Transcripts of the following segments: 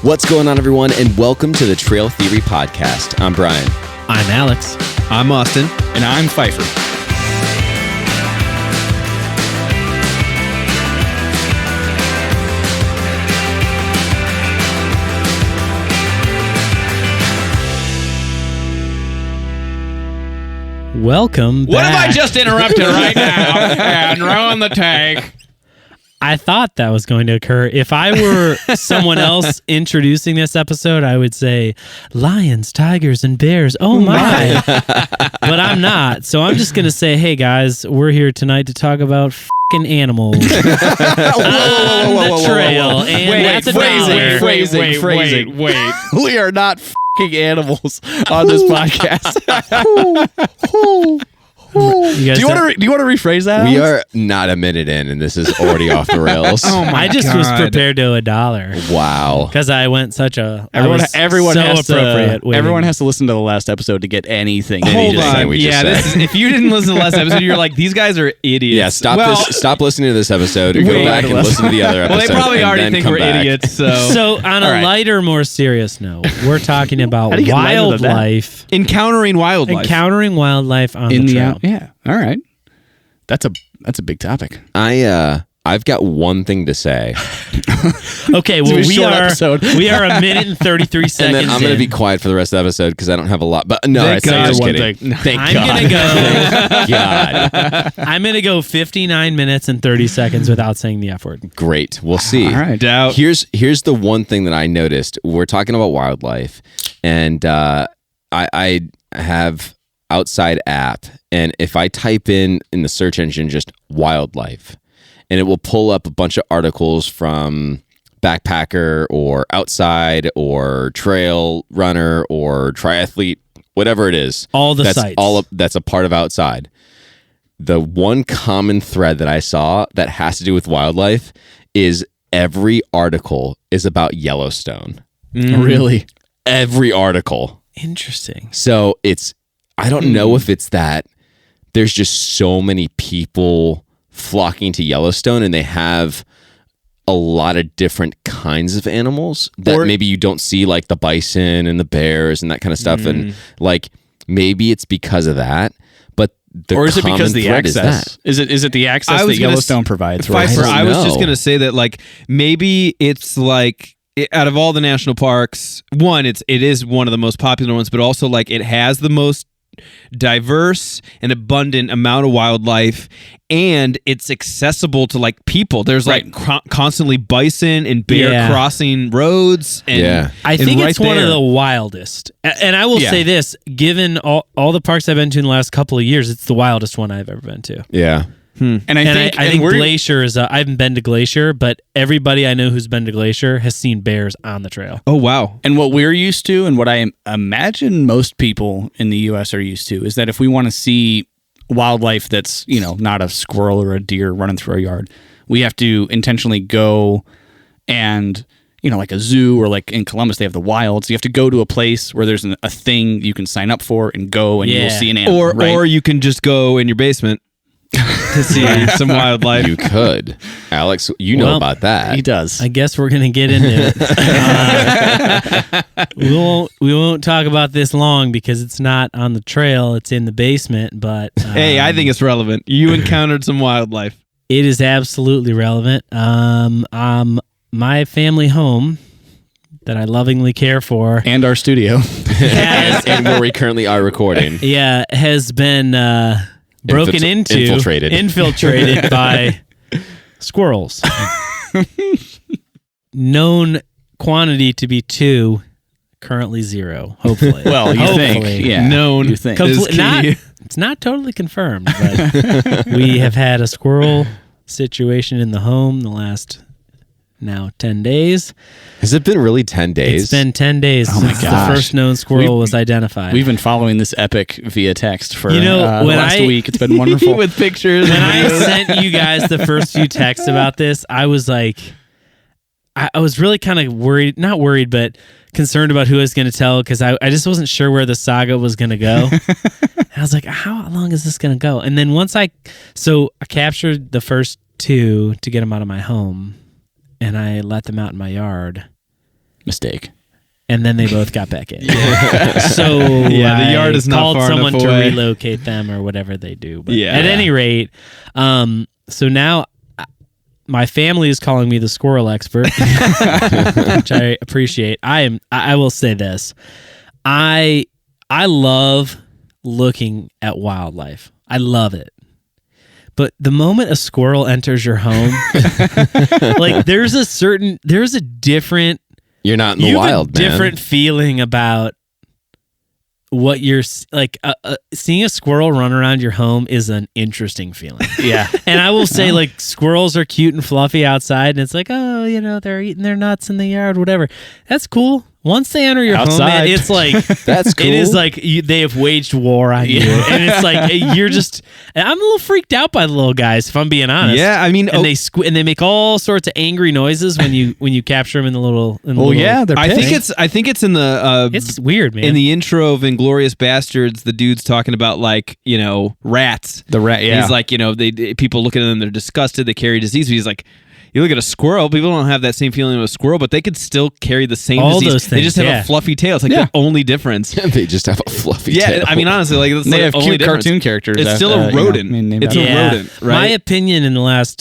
What's going on, everyone, and welcome to the Trail Theory Podcast. I'm Brian. I'm Alex. I'm Austin. And I'm Pfeiffer. Welcome back. What have I just interrupted right now and ruined the take? I thought that was going to occur. If I were someone else introducing this episode, I would say lions, tigers, and bears. Oh my. But I'm not. So I'm just going to say, hey guys, we're here tonight to talk about f***ing animals on the trail. And Phrasing. We are not f***ing animals on this podcast. Do you want to rephrase that? We are not a minute in, and this is already off the rails. I just was prepared to $1. Wow. Because I went such a... Everyone has to listen to the last episode to get anything. Hold on. If you didn't listen to the last episode, you're like, these guys are idiots. Yeah, stop listening to this episode and go back and listen to the other episode. Well, they probably already think we're idiots. So on a lighter, more serious note, we're talking about wildlife. Encountering wildlife on the trail. Yeah. All right. That's a big topic. I've got one thing to say. Okay, well, we are a minute and 33 seconds and then I'm going to be quiet for the rest of the episode because I don't have a lot. But no, I'm just kidding. Thank God. I'm going to go 59 minutes and 30 seconds without saying the F word. Great. We'll see. All right. Doubt. Here's the one thing that I noticed. We're talking about wildlife, and I have outside app, and if I type in the search engine just wildlife, and it will pull up a bunch of articles from backpacker or outside or trail runner or triathlete, whatever it is. All the sites. That's a part of outside. The one common thread that I saw that has to do with wildlife is every article is about Yellowstone. Really? Every article. Interesting. So I don't know if it's that there's just so many people flocking to Yellowstone and they have a lot of different kinds of animals that maybe you don't see, like the bison and the bears and that kind of stuff. And like maybe it's because of that, but is it because of the access? Is it the access that Yellowstone provides? Pfeiffer, I was just going to say that like maybe it's like out of all the national parks, it is one of the most popular ones, but also like it has the most diverse and abundant amount of wildlife, and it's accessible to like people. There's like constantly bison and bear crossing roads, and I think it's one of the wildest. And I will say this, given all the parks I've been to in the last couple of years, it's the wildest one I've ever been to. Yeah. And I think Glacier is. I haven't been to Glacier, but everybody I know who's been to Glacier has seen bears on the trail. Oh wow! And what we're used to, and what I imagine most people in the U.S. are used to, is that if we want to see wildlife that's not a squirrel or a deer running through our yard, we have to intentionally go and like a zoo, or like in Columbus they have the wilds. You have to go to a place where there's a thing you can sign up for and go, and you'll see an animal. Or you can just go in your basement to see some wildlife. You could. Alex, know about that. He does. I guess we're going to get into it. We won't talk about this long because it's not on the trail. It's in the basement. But hey, I think it's relevant. You encountered some wildlife. It is absolutely relevant. My family home that I lovingly care for, and our studio, and where we currently are recording, has been infiltrated by squirrels. Known quantity to be 2, currently 0. Hopefully. Well, you think, known. You think it's not totally confirmed, but we have had a squirrel situation in the home the last now 10 days. Has it been really 10 days? It's been 10 days since the first known squirrel was identified. We've been following this epic via text for last week. It's been wonderful. With pictures. When I sent you guys the first few texts about this, I was like, I was really kind of worried, not worried, but concerned about who I was going to tell, because I just wasn't sure where the saga was going to go. I was like, how long is this going to go? And then I captured the first 2 to get them out of my home, and I let them out in my yard. Mistake. And then they both got back in. So the yard is not called far someone enough to away. relocate them or whatever they do. But Yeah. at any rate, so now my family is calling me the squirrel expert, which I appreciate. I will say this. I love looking at wildlife. I love it. But the moment a squirrel enters your home, like there's a different You're not in the wild, man. different feeling about what you're like. Seeing a squirrel run around your home is an interesting feeling. Yeah. And I will say, like, squirrels are cute and fluffy outside, and it's like, oh, they're eating their nuts in the yard, whatever. That's cool. Once they enter your home, man, it's like That's cool. It is like they have waged war on you, and it's like you're just. I'm a little freaked out by the little guys, if I'm being honest. Yeah, I mean, and they make all sorts of angry noises when you capture them in the little. Yeah, they're I pissed. think it's in the It's weird, man. in the intro of Inglourious Bastards, the dude's talking about like rats. The rat, yeah. He's like people look at them, they're disgusted, they carry disease. But he's like, you look at a squirrel, people don't have that same feeling of a squirrel, but they could still carry the same All disease. those They just things, have yeah. a fluffy tail. It's like the only difference. They just have a fluffy Yeah, tail. I mean, honestly, like that's They the have only cute difference. cartoon characters. It's still a rodent. It's a rodent, right? My opinion in the last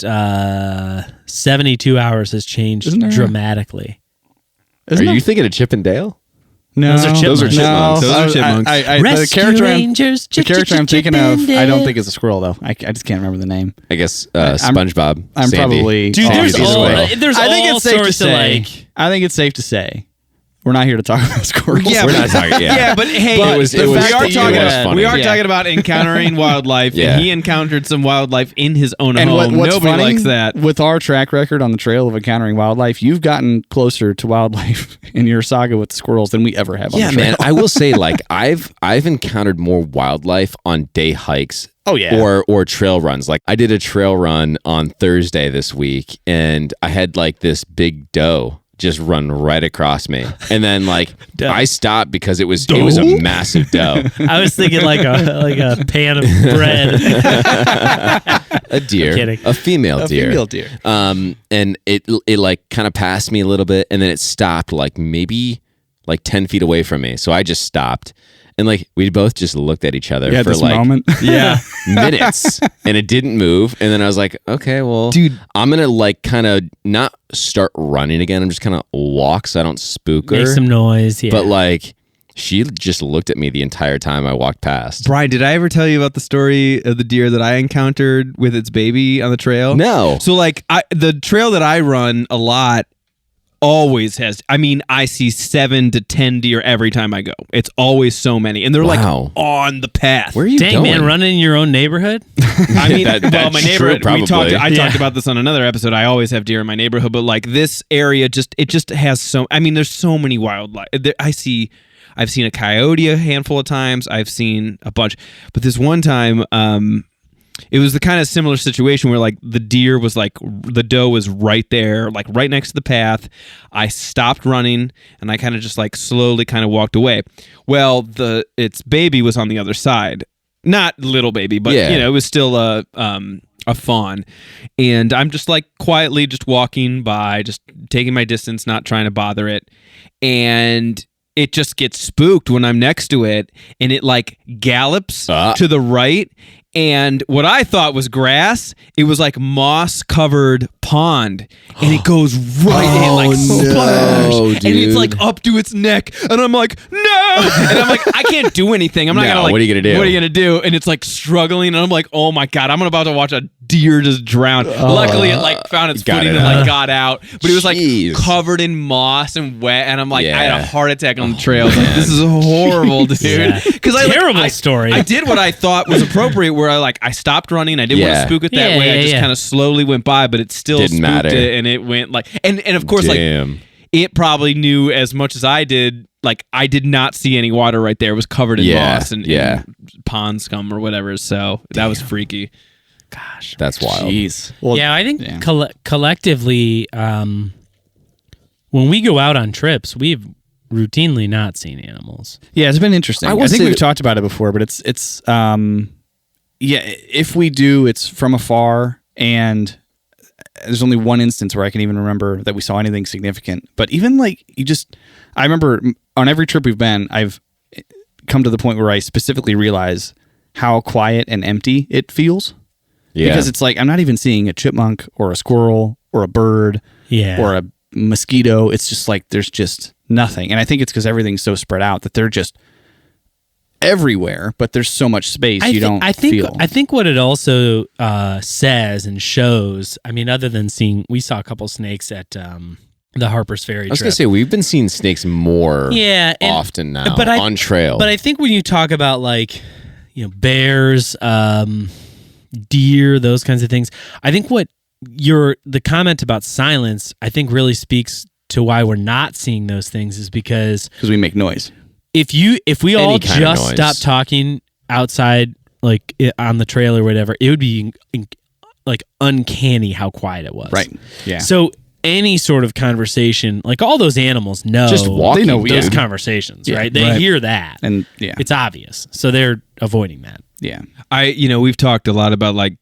72 hours has changed Isn't there- dramatically. Are you thinking of Chip and Dale? No, Those are chipmunks. Those are chipmunks. Those are chipmunks. The Rescue character Rangers, the character I'm thinking of, I don't think is a squirrel though. I just can't remember the name. I guess SpongeBob. I'm Sandy. probably Dude, off there's Sandy's all squirrel. there's I think all it's safe to sorts of say. like. I think it's safe to say we're not here to talk about squirrels. Yeah, We're not talking. Yeah, Yeah, but hey, But it was we are funny. talking about encountering wildlife, Yeah. and he encountered some wildlife in his own And home. what's Nobody funny, likes that. with our track record on the trail of encountering wildlife, you've gotten closer to wildlife in your saga with the squirrels than we ever have on Yeah, the trail. man. I will say, like, I've encountered more wildlife on day hikes. Oh, yeah. Or trail runs. Like, I did a trail run on Thursday this week, and I had like this big doe just run right across me, and then like I stopped because it was a massive doe. I was thinking like a pan of bread. A deer, kidding. a female deer. Female deer. And it like kind of passed me a little bit, and then it stopped like maybe like 10 feet away from me. So I just stopped, and like we both just looked at each other You had for this like moment. minutes, and it didn't move. And then I was like, okay, well, Dude. I'm gonna like kind of not start running again. I'm just kind of walk so I don't spook her. Make some noise. Yeah. But like, she just looked at me the entire time I walked past. Brian, did I ever tell you about the story of the deer that I encountered with its baby on the trail? No. So like the trail that I run a lot always has, I see 7 to 10 deer every time I go. It's always so many. And they're Wow. like on the path. Where are you Dang, going? man, running in your own neighborhood? I mean, That- well, that's my true, neighborhood. probably. I Yeah. talked about this on another episode. I always have deer in my neighborhood, but like this area, it just has so. I mean, there's so many wildlife. I've seen a coyote a handful of times. I've seen a bunch, but this one time, it was the kind of similar situation where like the deer was like the doe was right there, like right next to the path. I stopped running and I kind of just like slowly kind of walked away. Well, its baby was on the other side. Not little baby, but Yeah. it was still a fawn. And I'm just like quietly just walking by, just taking my distance, not trying to bother it. And it just gets spooked when I'm next to it, and it like gallops to the right. And what I thought was grass, it was like moss covered pond, and it goes right in like splash, and it's like up to its neck, and I'm like no, and I'm like I can't do anything. I'm not No, gonna like. what are you gonna do? What are you gonna do? And it's like struggling, and I'm like, oh my god, I'm about to watch a deer just drown. Luckily, it like found its Got footing it and like out. got out, but it was like Jeez. covered in moss and wet, and I'm like, I had Yeah. a heart attack on the trail. I was like, this is horrible, dude. Yeah. Because Terrible story. I did what I thought was appropriate, where I stopped running. I didn't want Yeah. to spook it that Yeah, way. I yeah, just yeah. kind of slowly went by, but it still Didn't spooked matter. it, and it went like, and of course, Damn. like it probably knew as much as I did. Like I did not see any water right there. It was covered in Yeah, moss and pond scum or whatever. So that was freaky. Gosh. That's wild. Jeez. Well, Yeah, I think yeah. collectively, when we go out on trips, we've routinely not seen animals. Yeah, it's been interesting. I I, will think say we've that- talked about it before, but it's yeah, if we do, it's from afar, and there's only one instance where I can even remember that we saw anything significant. But even like I remember on every trip we've been, I've come to the point where I specifically realize how quiet and empty it feels. Yeah. Because it's like I'm not even seeing a chipmunk or a squirrel or a bird or a mosquito. It's just like there's just nothing. And I think it's because everything's so spread out that they're just everywhere, but there's so much space you don't feel. I think what it also says and shows, I mean, other than we saw a couple snakes at the Harper's Ferry trip. I was going to say, we've been seeing snakes more often now on trail. But I think when you talk about like, bears, deer, those kinds of things, I think the comment about silence, I think really speaks to why we're not seeing those things is because we make noise. If we all just stopped talking outside, like on the trail or whatever, it would be like uncanny how quiet it was. Right. Yeah. So any sort of conversation, like all those animals know, just walking, they know those conversations, right? They hear that, and it's obvious. So they're avoiding that. Yeah. We've talked a lot about like,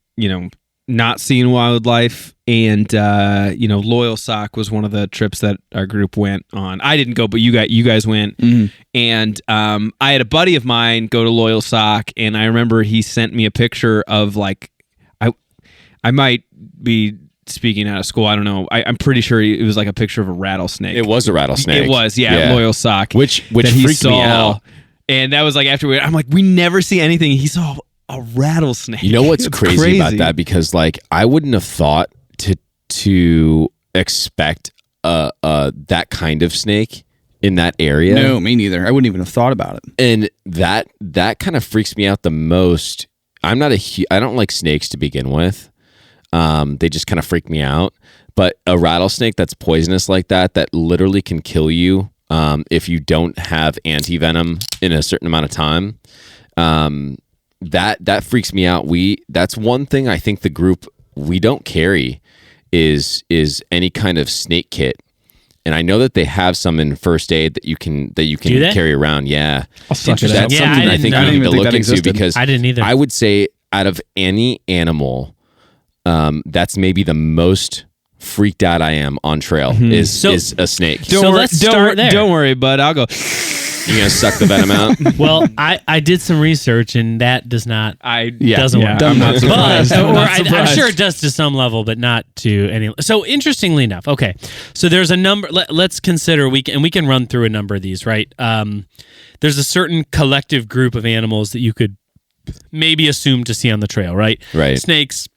not seeing wildlife, and Loyal Sock was one of the trips that our group went on. I didn't go, but you guys went. Mm-hmm. And I had a buddy of mine go to Loyal Sock, and I remember he sent me a picture of like I might be speaking out of school. I don't know. I'm pretty sure it was like a picture of a rattlesnake. It was a rattlesnake. It was, yeah. Loyal Sock, which that he freaked saw, me out. And that was like after I'm like, we never see anything. He saw a rattlesnake. You know what's crazy about that? Because like I wouldn't have thought to expect that kind of snake in that area. No, me neither. I wouldn't even have thought about it. And that kind of freaks me out the most. I don't like snakes to begin with. They just kind of freak me out. But a rattlesnake that's poisonous like that literally can kill you if you don't have anti-venom in a certain amount of time. That freaks me out. That's one thing I think the group we don't carry is any kind of snake kit. And I know that they have some in first aid that you can carry around. Yeah. I'll suck it That's up. something I think I need to look into because I didn't either. I would say out of any animal, that's maybe the most freaked out I am on trail is a snake. Let's start there. Don't worry, bud. I'll go. You're going to suck the venom out? Well, I did some research and that doesn't work. I'm not surprised. I'm sure it does to some level, but not to any. So interestingly enough, okay. So there's a number. Let's consider we can run through a number of these, right? There's a certain collective group of animals that you could maybe assume to see on the trail, right? Right. Snakes.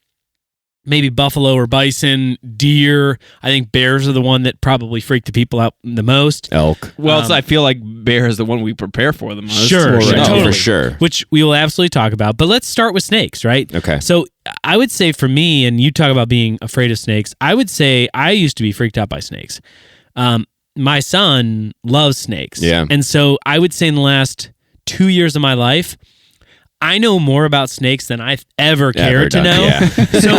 Maybe buffalo or bison, deer. I think bears are the one that probably freak the people out the most. Elk. Well, I feel like bear is the one we prepare for the most. Sure, totally. For sure. Which we will absolutely talk about. But let's start with snakes, right? Okay. So I would say for me, and you talk about being afraid of snakes, I would say I used to be freaked out by snakes. My son loves snakes. Yeah. And so I would say in the last 2 years of my life, I know more about snakes than I've ever cared to know. Yeah. So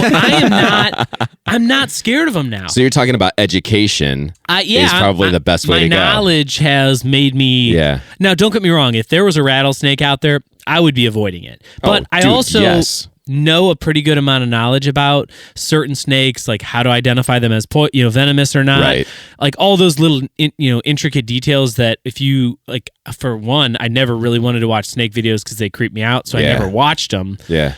I'm not scared of them now. So you're talking about education is probably the best way to go. My knowledge has made me... Yeah. Now, don't get me wrong. If there was a rattlesnake out there, I would be avoiding it. But I also know a pretty good amount of knowledge about certain snakes, like how to identify them as venomous or not. Right. Like all those little intricate details that if you like, for one, I never really wanted to watch snake videos because they creep me out, so I never watched them. Yeah.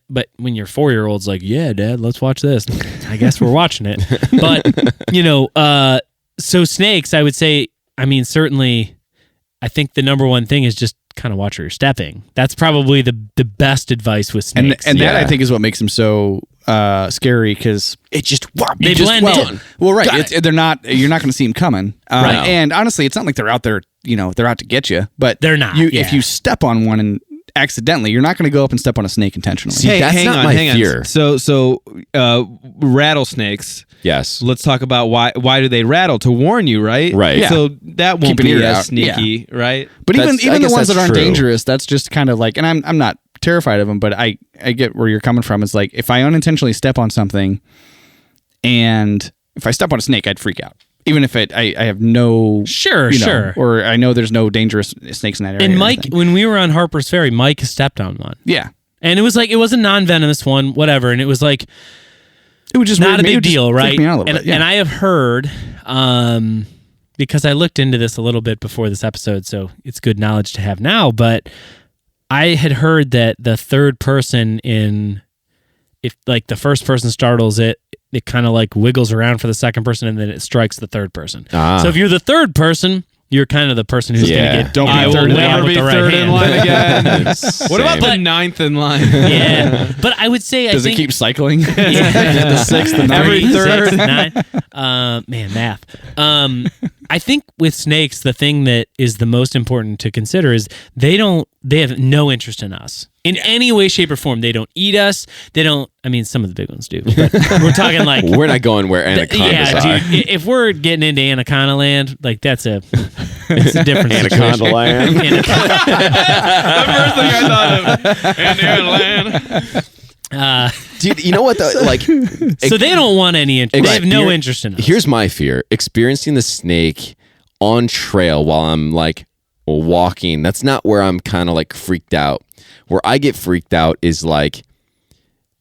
But when your 4-year-old's like, yeah, Dad, let's watch this. I guess we're watching it. But so snakes, I would say, I mean, certainly, I think the number one thing is just kind of watch where you're stepping. That's probably the best advice with snakes. And that I think is what makes them so scary because it just they blend in. Well, right. You're not going to see them coming. Right. And honestly, it's not like they're out there. They're out to get you. But they're not. If you step on one and accidentally, you're not going to go up and step on a snake intentionally. See, that's hang not on, my hang fear. On. So rattlesnakes. Yes. Let's talk about why do they rattle? To warn you, right? Right. Yeah. So that won't Keep an be ear as out. sneaky, right? But even I the guess ones that that's aren't true. dangerous, that's just kind of like, and I'm not terrified of them, but I get where you're coming from. It's like if I unintentionally step on something, and if I step on a snake, I'd freak out. Even if I have no... Sure. Or I know there's no dangerous snakes in that area. And Mike, when we were on Harper's Ferry, Mike stepped on one. Yeah. And it was a non-venomous one, whatever. And it was like... It was just not weird. a Maybe big it just deal, freaked right? me out a little bit, yeah. And I have heard, because I looked into this a little bit before this episode, so it's good knowledge to have now, but I had heard that the third person if like the first person startles it, it kind of like wiggles around for the second person and then it strikes the third person. So if you're the third person, you're kind of the person who's going to get Don't be I will third in never line be with the right third in hand. line again. Same. What about the ninth in line? Yeah, but I would say Does I it think keep cycling? Yeah. The sixth, the Every ninth. third. 6, 9. Man, math. I think with snakes, the thing that is the most important to consider is they have no interest in us in any way, shape, or form. They don't eat us. They don't. I mean, some of the big ones do, but we're talking like We're not going where anacondas are. dude. If we're getting into anaconda land, like it's a different Anaconda situation. land. The first thing I thought of. Indian land. Dude, you know what though? Like, So they don't want any interest. They have no interest in us. here's my fear: experiencing the snake on trail while I'm like walking. That's not where I'm kind of like freaked out. Where I get freaked out is like,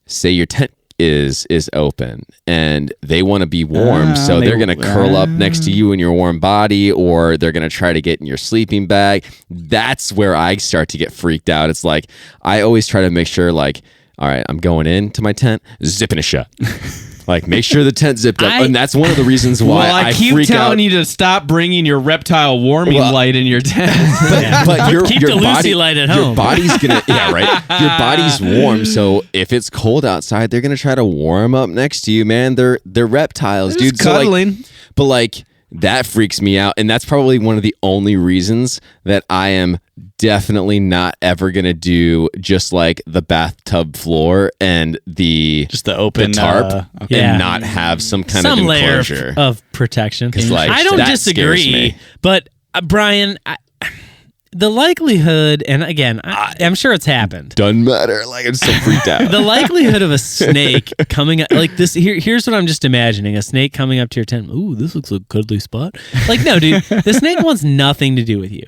say your tent is open and they want to be warm, so they're gonna curl up next to you in your warm body, or they're gonna try to get in your sleeping bag. That's where I start to get freaked out. It's like I always try to make sure, like, all right, I'm going into my tent, zipping it shut. Like, make sure the tent's zipped up. And that's one of the reasons why Well, I keep freak telling out. you to stop bringing your reptile warming light in your tent. But Keep the Lucy light at Your home. body's gonna, yeah, right. Your body's warm, so if it's cold outside, they're gonna try to warm up next to you, man. They're reptiles, dude. Just cuddling. So like, but like that freaks me out, and that's probably one of the only reasons that I am definitely not ever gonna do just like the bathtub floor and Just the open tarp okay. Yeah. and not have some kind some of layer enclosure. of protection. like, I don't that scares disagree, me. but Brian, the likelihood, and again, I'm sure it's happened. Doesn't matter. Like, I'm so freaked out. The likelihood of a snake coming up like this. Here's what I'm just imagining: a snake coming up to your tent. Ooh, this looks like a cuddly spot. Like, no, dude, the snake wants nothing to do with you.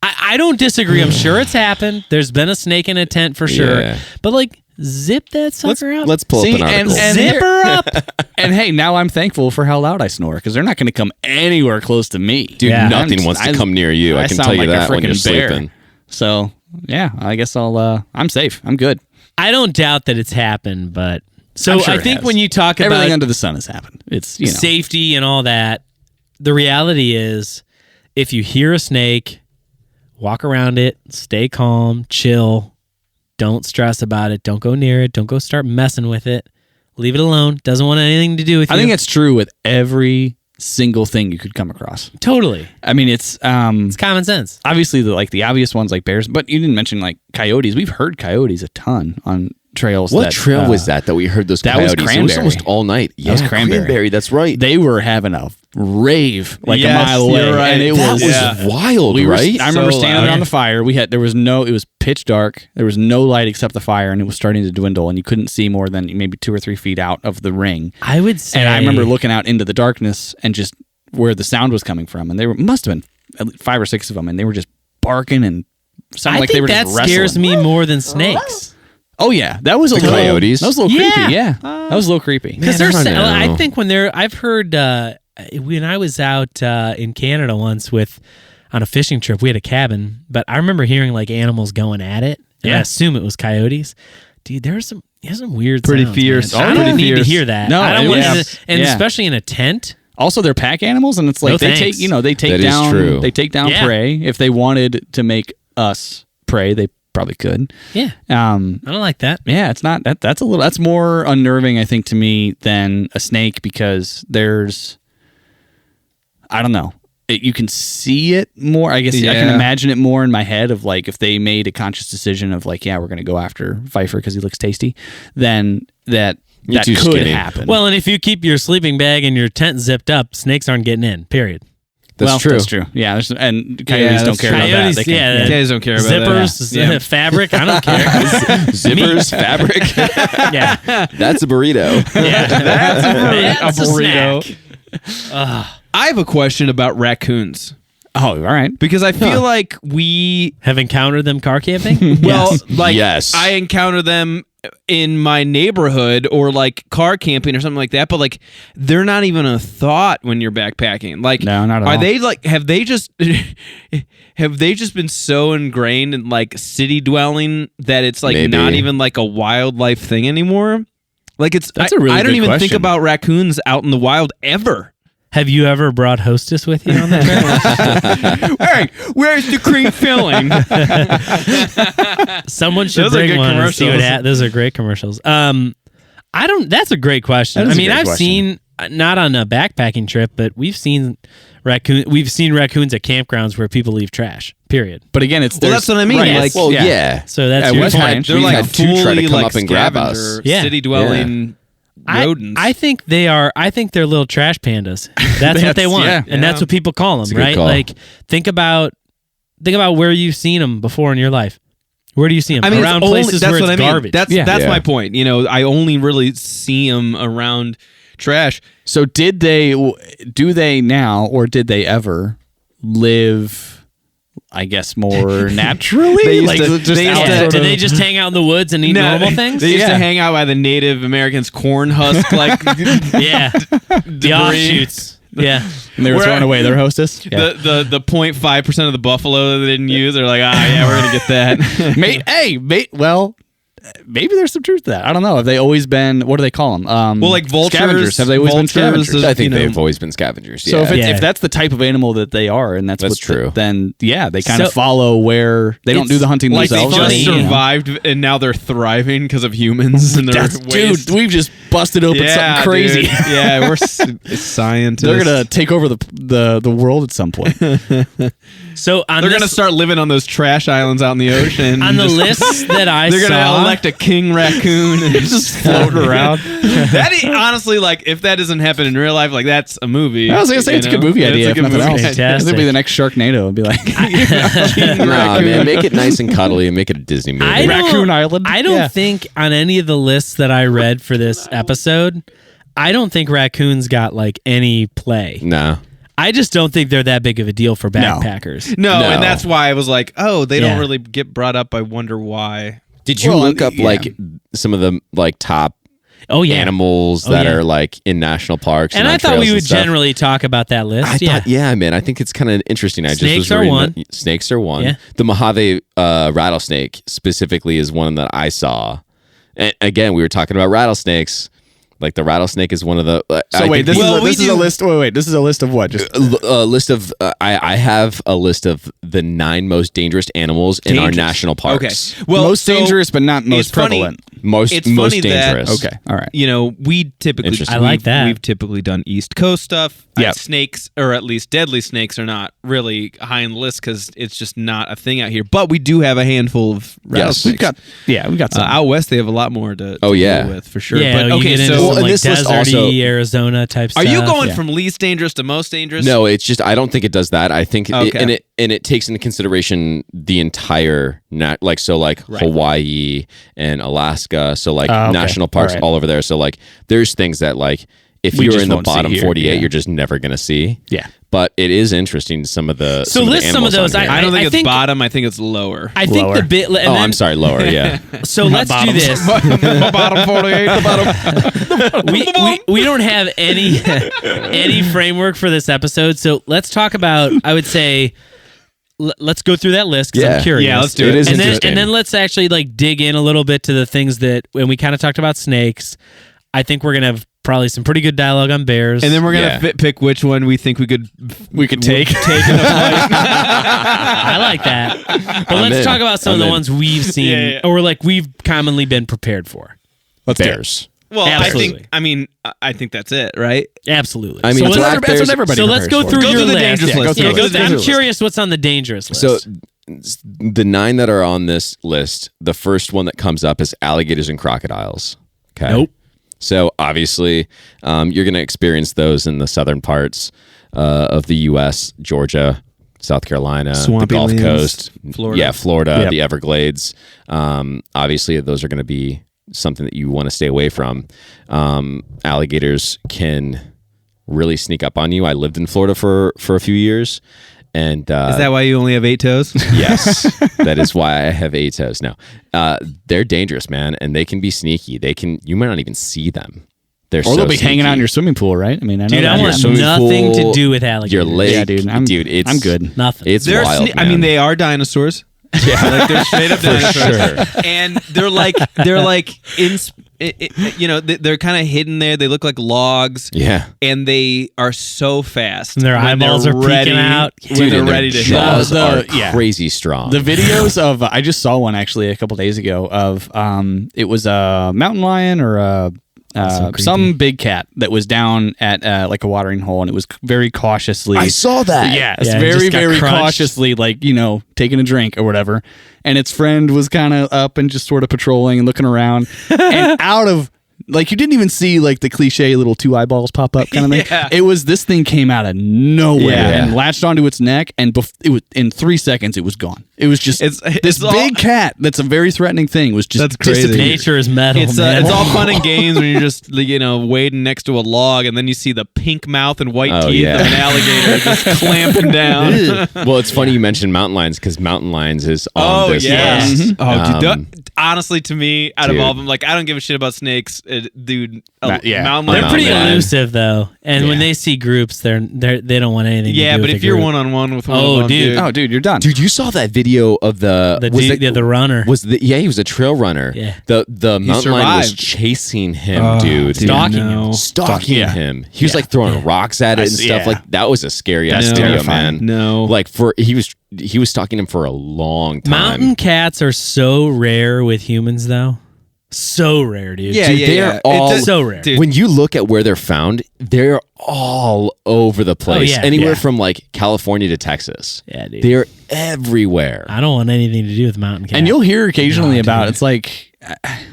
I don't disagree. I'm sure it's happened. There's been a snake in a tent for sure. Yeah. But like, zip that sucker out. Let's pull See, up an article. and zip her up. And hey, now I'm thankful for how loud I snore because they're not going to come anywhere close to me. Dude, Yeah. nothing wants to come near you. I can sound tell you like a that when you're freaking bear. sleeping. So yeah, I guess I'm safe. I'm good. I don't doubt that it's happened, but so I'm sure I it think has. when you talk Everything about under the sun has happened. It's safety and all that, the reality is, if you hear a snake, walk around it, stay calm, chill, don't stress about it, don't go near it, don't go start messing with it, leave it alone. Doesn't want anything to do with you. I think it's true with every single thing you could come across. totally. I mean, it's Common sense. obviously the obvious ones like bears, but you didn't mention like coyotes. We've heard coyotes a ton on trails. What trail was that we heard those that was coyotes? It was Cranberry. almost all night. Yeah, was Cranberry. That's right. They were having a rave like Yes, a mile away, you're right. and it that was. was wild, We were, right? I remember So standing loud. around the fire. It was pitch dark. There was no light except the fire, and it was starting to dwindle, and you couldn't see more than maybe 2 or 3 feet out of the ring. I would say. And I remember looking out into the darkness and just where the sound was coming from, and must have been at least 5 or 6 of them, and they were just barking and sounded I like think they were that just wrestling. scares me more than snakes. Oh yeah, that was a little coyotes? That was a little Yeah. creepy. Yeah, that was a little creepy. Because Man, I there's, don't know. I think I've heard when I was out in Canada once on a fishing trip, we had a cabin, but I remember hearing like animals going at it. And I Yeah. assume it was coyotes. Dude, there's some weird Pretty sounds, fierce. man. Oh, I don't pretty need to fierce. hear that. No, I don't it want was- to, and yeah. especially in a tent. Also, they're pack animals, and it's like No they thanks. take That is down true. they take down Yeah. prey. If they wanted to make us prey, they probably could. Yeah, I don't like that. Yeah, it's not that's more unnerving, I think, to me than a snake because I don't know. You can see it more. I guess I can Yeah. imagine it more in my head of like if they made a conscious decision of like, yeah, we're going to go after Pfeiffer because he looks tasty, then that too could skinny. happen. Well, and if you keep your sleeping bag and your tent zipped up, snakes aren't getting in. Period. That's true. That's true. Yeah, and coyotes don't that's care true. about that. Coyotes, They can, yeah, Guys don't care about Zippers, that. fabric. I don't care. Zippers, fabric. Yeah, That's a burrito. yeah. That's a burrito. snack. I have a question about raccoons Oh, all right. because I feel like we Have encountered them car camping? well, like Yes. I encounter them in my neighborhood or like car camping or something like that, but like they're not even a thought when you're backpacking. Like, No, not at are all. they like, have they just been so ingrained in like city dwelling that it's like Maybe. not even like a wildlife thing anymore? Like That's a really I don't good even think question. about raccoons out in the wild ever. Have you ever brought Hostess with you on the trip? Hey, where's the cream filling? Someone should Those are bring good one and see what commercials. those are great commercials. I don't. That's a great question. That is I a mean, great I've question. seen not on a backpacking trip, but we've seen raccoons at campgrounds where people leave trash. Period. But again, it's Well, that's what I mean. Right, Like, Well, yeah. So that's At your West point. Ranch, they're We've like had two try to fully come like up and grab us. scavenger, Yeah. city dwelling rodents. I think they are. I think they're little trash pandas. That's what they want, yeah. and that's Yeah. what people call them, a good right? call. Like think about where you've seen them before in your life. Where do you see them? I mean, Around it's only, places that's where what it's I mean. garbage. That's Yeah. that's Yeah. my point. You know, I only really see them around trash. So do they now, or did they ever live, I guess, more naturally? They used like, to- just they used out to- sort Do of- they just hang out in the woods and eat normal things? They used Yeah. to hang out by the Native Americans' corn husk, like Yeah, the debris. offshoots. Yeah, and they were Where- throwing away their hostess? Yeah. The 0.5% of the buffalo that they didn't use. They're like, yeah, we're gonna get that. Well, maybe there's some truth to that. I don't know. Have they always been, what do they call them? Well, like vultures. Scavengers. Have they always been vultures, scavengers? I think you know. they've always been scavengers. So Yeah. if, it's, Yeah. if that's the type of animal that they are, and that's That's what true. then yeah, they kind of So- follow where they don't It's do the hunting Like they themselves. just funny, you know. survived and now they're thriving because of humans and their ways. Dude, we've just busted open something crazy. dude. Yeah, we're scientists. They're gonna take over the world at some point. so on They're this, gonna start living on those trash islands out in the ocean. on the Just- list that I They're gonna saw. elect a king raccoon and just floating around. Honestly, like if that doesn't happen in real life, like that's a movie. I was gonna say it's a good movie idea. If It's a good nothing else, movie Fantastic. this would be the next Sharknado. It'd be like Nah, man, make it nice and cuddly and make it a Disney movie. I don't- Raccoon Island. I don't Yeah. think on any of the lists that I read for this episode, I don't think raccoons got like any play. No. I just don't think they're that big of a deal for backpackers. No, No. and that's why I was like, oh, they Yeah. don't really get brought up. I wonder why. Did you Well, look up yeah. like some of the like top Oh yeah, animals Oh, that yeah. are like in national parks? and on I thought trails we and would stuff? generally talk about that list. I yeah. thought, yeah, man. I think it's kind of interesting. I just Snakes was are reading one. that- snakes are one. Yeah. The Mojave rattlesnake specifically is one that I saw. And again, we were talking about rattlesnakes. Like the rattlesnake is one of the. So wait, this Well, we is a do- list. Wait, this is a list of what? Just a list of. I have a list of the 9 most dangerous animals in our Dangerous. national parks. Okay. Well, most so dangerous, but not most it's funny- prevalent. Most It's most funny that- dangerous. Okay, all right. You know, we typically Interesting. I like that. We've typically done East Coast stuff. Yep. Snakes, or at least deadly snakes, are not really high on the list because it's just not a thing out here. But we do have a handful of rattlesnakes. We've got some. Out west, they have a lot more to Oh, yeah. deal with for sure. Yeah, but you okay, get into so Well, some and like this list deserty also- Arizona type are stuff. you going Yeah. from least dangerous to most dangerous? No, it's just I don't think it does that. I think Okay. and it takes into consideration the entire Hawaii and Alaska. So like okay. national parks All right. all over there. So like there's things that like if We you're just in the won't see bottom here, 48, yeah. you're just never gonna see. Yeah. But it is interesting some of the So some list the some of animals those. on here. I don't think I it's think- bottom. I think it's lower. I think Lower. the bit. And Oh, then, I'm sorry, lower. Yeah. So let's do bottoms. this. bottom 48. The bottom. we don't have any framework for this episode, so let's talk about. I would say, let's go through that list because Yeah. I'm curious. Yeah, let's do It it. is and interesting. then let's actually like dig in a little bit to the things that when we kind of talked about snakes. I think we're gonna have probably some pretty good dialogue on bears, And then we're gonna Yeah. pick which one we think we could take. take in a fight. I like that. But I'm let's in. talk about some I'm of the in. ones we've seen Yeah. or like we've commonly been prepared for. Let's do it. Bears. Well, Absolutely. I think that's it, right? Absolutely. I mean, so black let's, bears- That's what everybody so let's go prepares through Go your through the list. dangerous list. Yeah, Go through the I'm dangerous curious what's on the dangerous list. So the 9 that are on this list, the first one that comes up is alligators and crocodiles. Okay. Nope. So obviously, you're going to experience those in the southern parts of the U.S., Georgia, South Carolina, Swampy the Gulf lands, Coast, Florida. Yeah, Florida, Yep. the Everglades. Obviously, those are going to be something that you want to stay away from. Alligators can really sneak up on you. I lived in Florida for a few years, And is that why you only have 8 toes? yes, that is why I have 8 toes. No, they're dangerous, man, and they can be sneaky. You might not even see them. Or they'll be hanging out in your swimming pool, right? I mean, I know Dude, I that. want nothing to do with alligators. Your lake, Yeah, dude, I'm good. Nothing. It's wild. I mean, they are dinosaurs. Yeah, like they're straight up dinosaurs, and they're like they're kind of hidden there. They look like logs. Yeah, and they are so fast. And their eyeballs are peeking out. When they're ready to hit. jaws are crazy strong. The videos of I just saw one actually a couple days ago of it was a mountain lion or some big cat that was down at like a watering hole, and it was very cautiously. I saw that. Yeah, it's Yeah, it very, just got very crunched. cautiously, like, taking a drink or whatever. And its friend was kind of up and just sort of patrolling and looking around. And out of, like, you didn't even see, like, the cliche little 2 eyeballs pop up kind of thing. Yeah. It was, this thing came out of nowhere Yeah. and latched onto its neck. And it was in 3 seconds, it was gone. It was just It's this big cat that's a very threatening thing was just That's crazy. disappeared. Nature is metal, man. It's all fun and games when you're just wading next to a log, and then you see the pink mouth and white teeth yeah. of an alligator just clamping down. Well, it's funny you mentioned mountain lions because mountain lions is on this yes. list. Oh, dude, honestly, to me, out of Dude. all of them, like I don't give a shit about snakes, dude. Yeah. Mountain They're lions. pretty man. elusive though, and when Yeah. they see groups, they don't want anything. Yeah, to do but with if the you're group. one on one with one Oh, of them, dude. Oh, dude, you're done. Dude, you saw that video of the runner. he was a trail runner. Yeah. The mountain lion was survived. chasing him, dude. Stalking him. Stalking Yeah. him. He was like throwing rocks at it and stuff. yeah. Like that was a scary ass That's video, terrifying. man. No. Like he was stalking him for a long time. Mountain cats are so rare with humans, though. So rare, dude. Yeah, Dude, yeah, they yeah. are It all does- so rare. Dude. When you look at where they're found, they're all over the place. yeah. Anywhere Yeah. from like California to Texas. Yeah, dude. They're everywhere. I don't want anything to do with mountain cats. And you'll hear occasionally No, about dude. it's like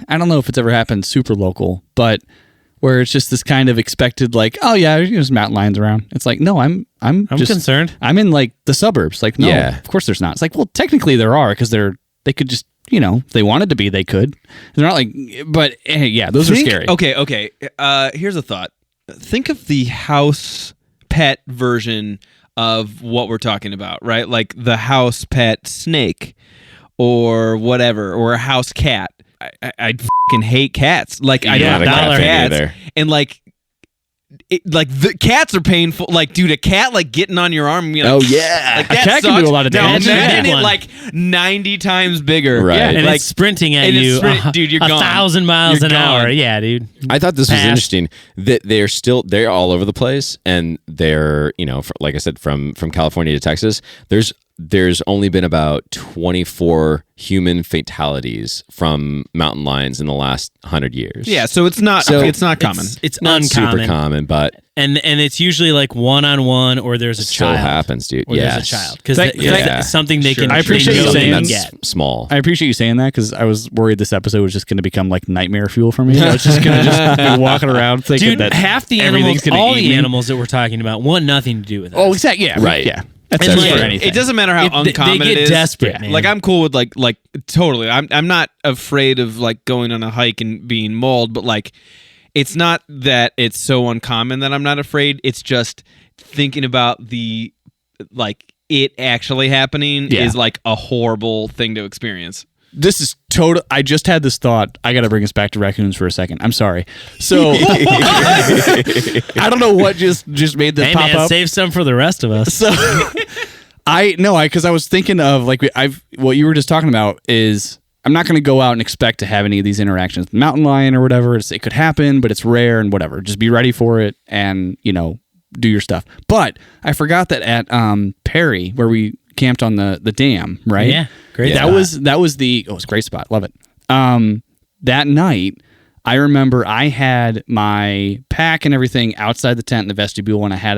I don't know if it's ever happened super local, but where it's just this kind of expected like, oh yeah, there's mountain lions around. It's like, no, I'm just concerned. I'm in like the suburbs. Like, no, Yeah. of course there's not. It's like, well, technically there are because they could just if they wanted to be, they could. They're not like, but yeah, those are scary. Okay. Here's a thought. Think of the house pet version of what we're talking about, right? Like the house pet snake or whatever, or a house cat. I fucking hate cats. Like I Yeah, don't the cat like thing cats. either. And like the cats are painful. Like, dude, a cat like getting on your arm. Oh, yeah. like A that cat can sucks. do a lot of Now damage. imagine Yeah. it like 90 times bigger. Right. and like it's sprinting at and it's you, dude, you're gone. 1,000 miles You're an hour. gone. Yeah, dude. I thought this was Pass. interesting that they're all over the place, and they're like I said, from California to Texas. There's only been about 24 human fatalities from mountain lions in the last 100 years. Yeah, so it's not common. It's not uncommon. super common, but And it's usually like one-on-one, or there's a still child. happens, dude. Or Yes. there's a child because yeah. something they can. I appreciate they you know saying they can that's get. small. I appreciate you saying that because I was worried this episode was just going to become like nightmare fuel for me. I was just going to be walking around thinking Dude, that half the everything's animals, gonna all eat the me. animals that we're talking about, want nothing to do with us. Oh, exactly. Yeah. Right. Yeah. That's And just like- for anything. It doesn't matter how They uncommon get it is. desperate, man. Like I'm cool with like totally. I'm not afraid of like going on a hike and being mauled, but like it's not that it's so uncommon that I'm not afraid. It's just thinking about the like it actually happening Yeah. is like a horrible thing to experience. This is total. I just had this thought. I got to bring us back to raccoons for a second. I'm sorry. So I don't know what just made this hey pop man, up. save some for the rest of us. So because I was thinking of like what you were just talking about is I'm not going to go out and expect to have any of these interactions with mountain lion or whatever. It could happen, but it's rare and whatever. Just be ready for it and do your stuff. But I forgot that at Perry where we camped on the dam, right? Yeah, great That was it was a great spot. Love it. That night, I remember I had my pack and everything outside the tent in the vestibule, and I had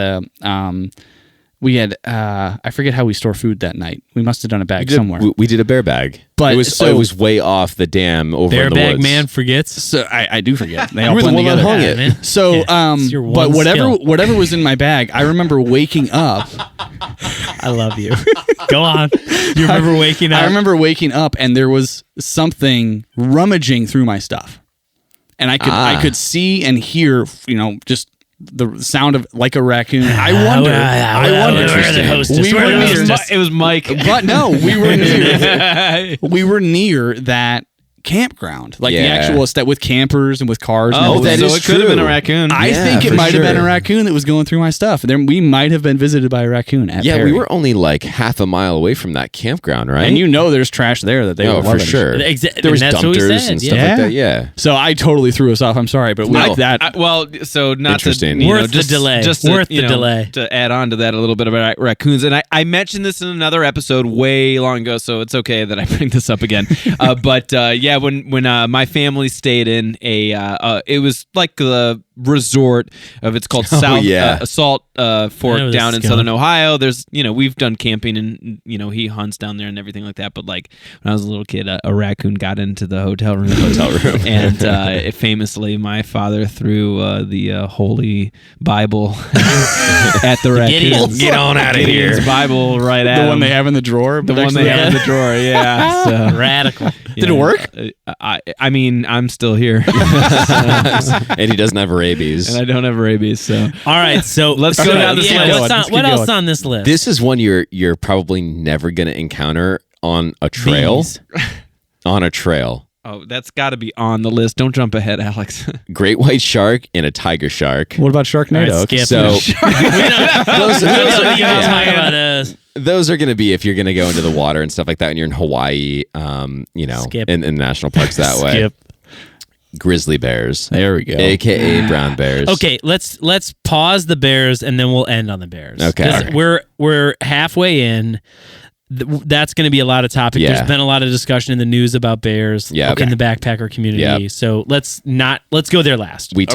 I forget how we store food that night. We must have done a bag somewhere. We did a bear bag, But it was way off the dam over Bear in the bag woods. man forgets. So I do forget. They all We're the blend one that together. hung Yeah, it. man. So, Yeah, it's your but one skill. whatever was in my bag, I remember waking up. I love you. Go on. You remember waking up? I remember waking up and there was something rummaging through my stuff, and I could see and hear, just the sound of like a raccoon. I wonder. We're the hostess. We We're were the near- hostess. It was Mike. But no, we were near. We were near that campground, like the Yeah. actual estate with campers and with cars. and Oh, everything. that so is it could have been true. a raccoon. I Yeah, think it for might have been a sure. raccoon that was going through my stuff. Then we might have been visited by a raccoon at Yeah, Perry. we were only like half a mile away from that campground, right? and you know there's trash there that they were oh, for loving. sure. There was that's what we dumpsters said, and stuff yeah. like that. Yeah. So I totally threw us off. I'm sorry, but we No. like that. So not Interesting. to you Worth know, the just, delay. Just to, Worth the you know, delay. To add on to that a little bit about raccoons, and I mentioned this in another episode way long ago, so it's okay that I bring this up again. But yeah, when my family stayed in it was like the resort of it's called Salt I Fork know down this in is Southern going. Ohio. There's we've done camping and he hunts down there and everything like that. But like when I was a little kid, a raccoon got into the hotel room, and it famously my father threw the Holy Bible at the raccoon. Get on out of here. Gideon's Bible right at The one him. they have in the drawer. The one they have in the drawer. Yeah. So, Radical. Did it work? I mean, I'm still here, And he doesn't have rabies. and I don't have rabies. So All right, so Let's go down this list. What else on this list? This is one you're probably never going to encounter on a trail. Bees. On a trail. oh, that's got to be on the list. Don't jump ahead, Alex. Great white shark and a tiger shark. What about Sharknado? All right, skip. So those those are going to be if you're going to go into the water and stuff like that, and you're in Hawaii, Skip. in national parks that way. Skip. Grizzly bears, There we go. aka brown bears. Okay, let's pause the bears and then we'll end on the bears. Okay. 'Cause Alright. we're halfway in. That's going to be a lot of topic. Yeah. There's been a lot of discussion in the news about bears Yeah. in the backpacker community. Yeah. So let's go there last. We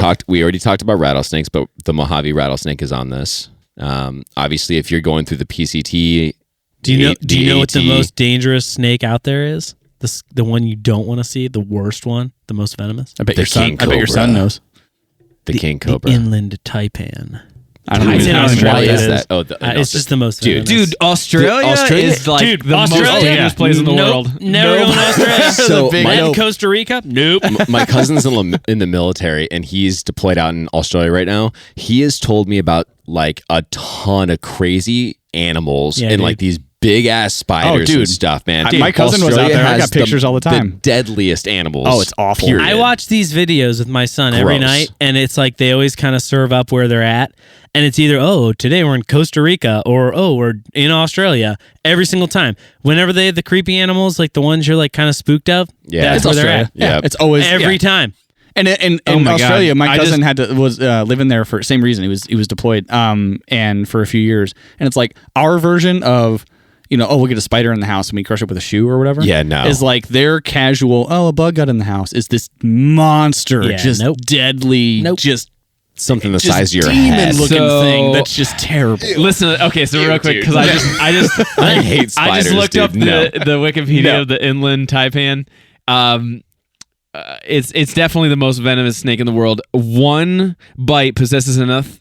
already talked about rattlesnakes, but the Mojave rattlesnake is on this. Obviously, if you're going through the PCT, Do you know what the DAT, most dangerous snake out there is? The one you don't want to see, the worst one, the most venomous? I bet The your son. king I bet your son cobra. knows. the king cobra? The inland taipan. I don't It's in know. Australia. Why is It that? is. Oh, It's just the most Dude, venomous. Dude, Australia, is like Dude, the Australia? most dangerous place in the Nope. world. Never going to Australia. So big my- And Costa Rica? Nope. My cousin's in the military, and he's deployed out in Australia right now. He has told me about like a ton of crazy animals Yeah, and dude. like these big ass spiders dude. and stuff, man. My cousin was out there. I got pictures all the time. deadliest animals. Oh, it's awful. period. I watch these videos with my son every Gross. night, and it's like they always kind of serve up where they're at. And it's either, today we're in Costa Rica, or, we're in Australia every single time. Whenever they have the creepy animals, like the ones you're like kind of spooked of, Yeah. that's It's where they're Australia. at. Yeah, Yep. it's always Every yeah. time. And in Oh my Australia, God. my I cousin just- was living there for same reason. He was deployed and for a few years. And it's like our version of we'll get a spider in the house and we crush it with a shoe or whatever. Yeah, no. Is like their casual, a bug got in the house. Is this monster, Yeah, just nope. deadly, Nope. just something the just size of your demon head. looking So- thing that's just terrible. Listen, okay, so real quick, because I just I hate spiders. I just looked dude. up No. the Wikipedia No. of the inland taipan. It's definitely the most venomous snake in the world. One bite possesses enough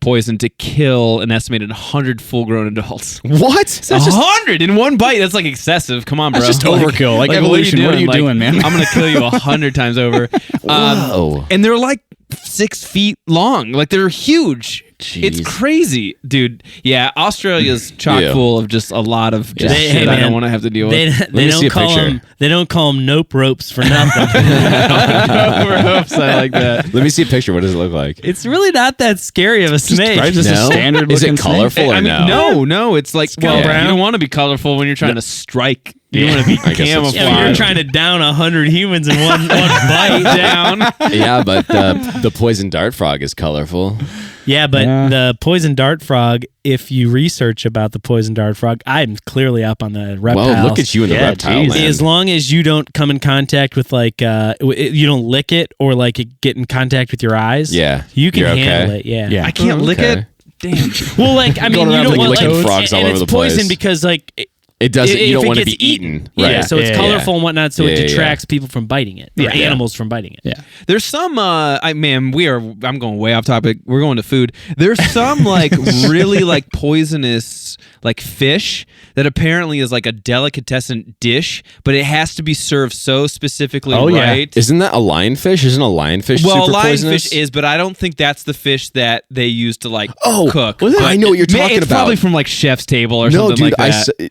poison to kill an estimated 100 full-grown adults. What? 100 in one bite? That's like excessive. Come on, bro. That's just overkill. Like evolution, what are you doing, man? I'm gonna kill you 100 times over. Whoa. And they're like 6 feet long. Like they're huge. Jeez. It's crazy, dude. Yeah, Australia's chock Yeah. full of just a lot of just They- shit hey, I man, don't want to have to deal They, with. they me see don't a call picture. them. They don't call them nope ropes for nothing. I like that. Let me see a picture. What does it look like? It's really not that scary of a snake. Right, just No? a standard Is it looking colorful or I mean, no? no, it's like kinda brown. you don't want to be colorful when you're trying to strike. You want to be I guess that's camouflaged. Yeah, when you're trying to down 100 humans in one bite. down. Yeah, but the poison dart frog is colorful. Yeah, but Yeah. the poison dart frog, if you research about the poison dart frog, I'm clearly up on the reptiles. Well, look at you in the reptile geez. land. As long as you don't come in contact with you don't lick it or like it get in contact with your eyes. Yeah, you can you're okay. handle it. Yeah. Yeah. I can't lick Okay. it. Damn. Well, like I mean, Going you around don't want licking like frogs all and over it's the place. poison because like It doesn't. if You don't it want to gets be eaten. Yeah, Right. so it's Yeah, colorful and whatnot, so it Yeah, yeah, detracts people from biting it. Or Yeah. animals from biting it. Yeah. There's some I'm going way off topic. We're going to food. There's some like really like poisonous like fish that apparently is like a delicatessen dish, but it has to be served so specifically yeah. right. Isn't that a lionfish? Isn't a lionfish Well, super lionfish poisonous? is, but I don't think that's the fish that they use to like cook. I know what you're talking It's about. probably from like Chef's Table or No, something dude, like that.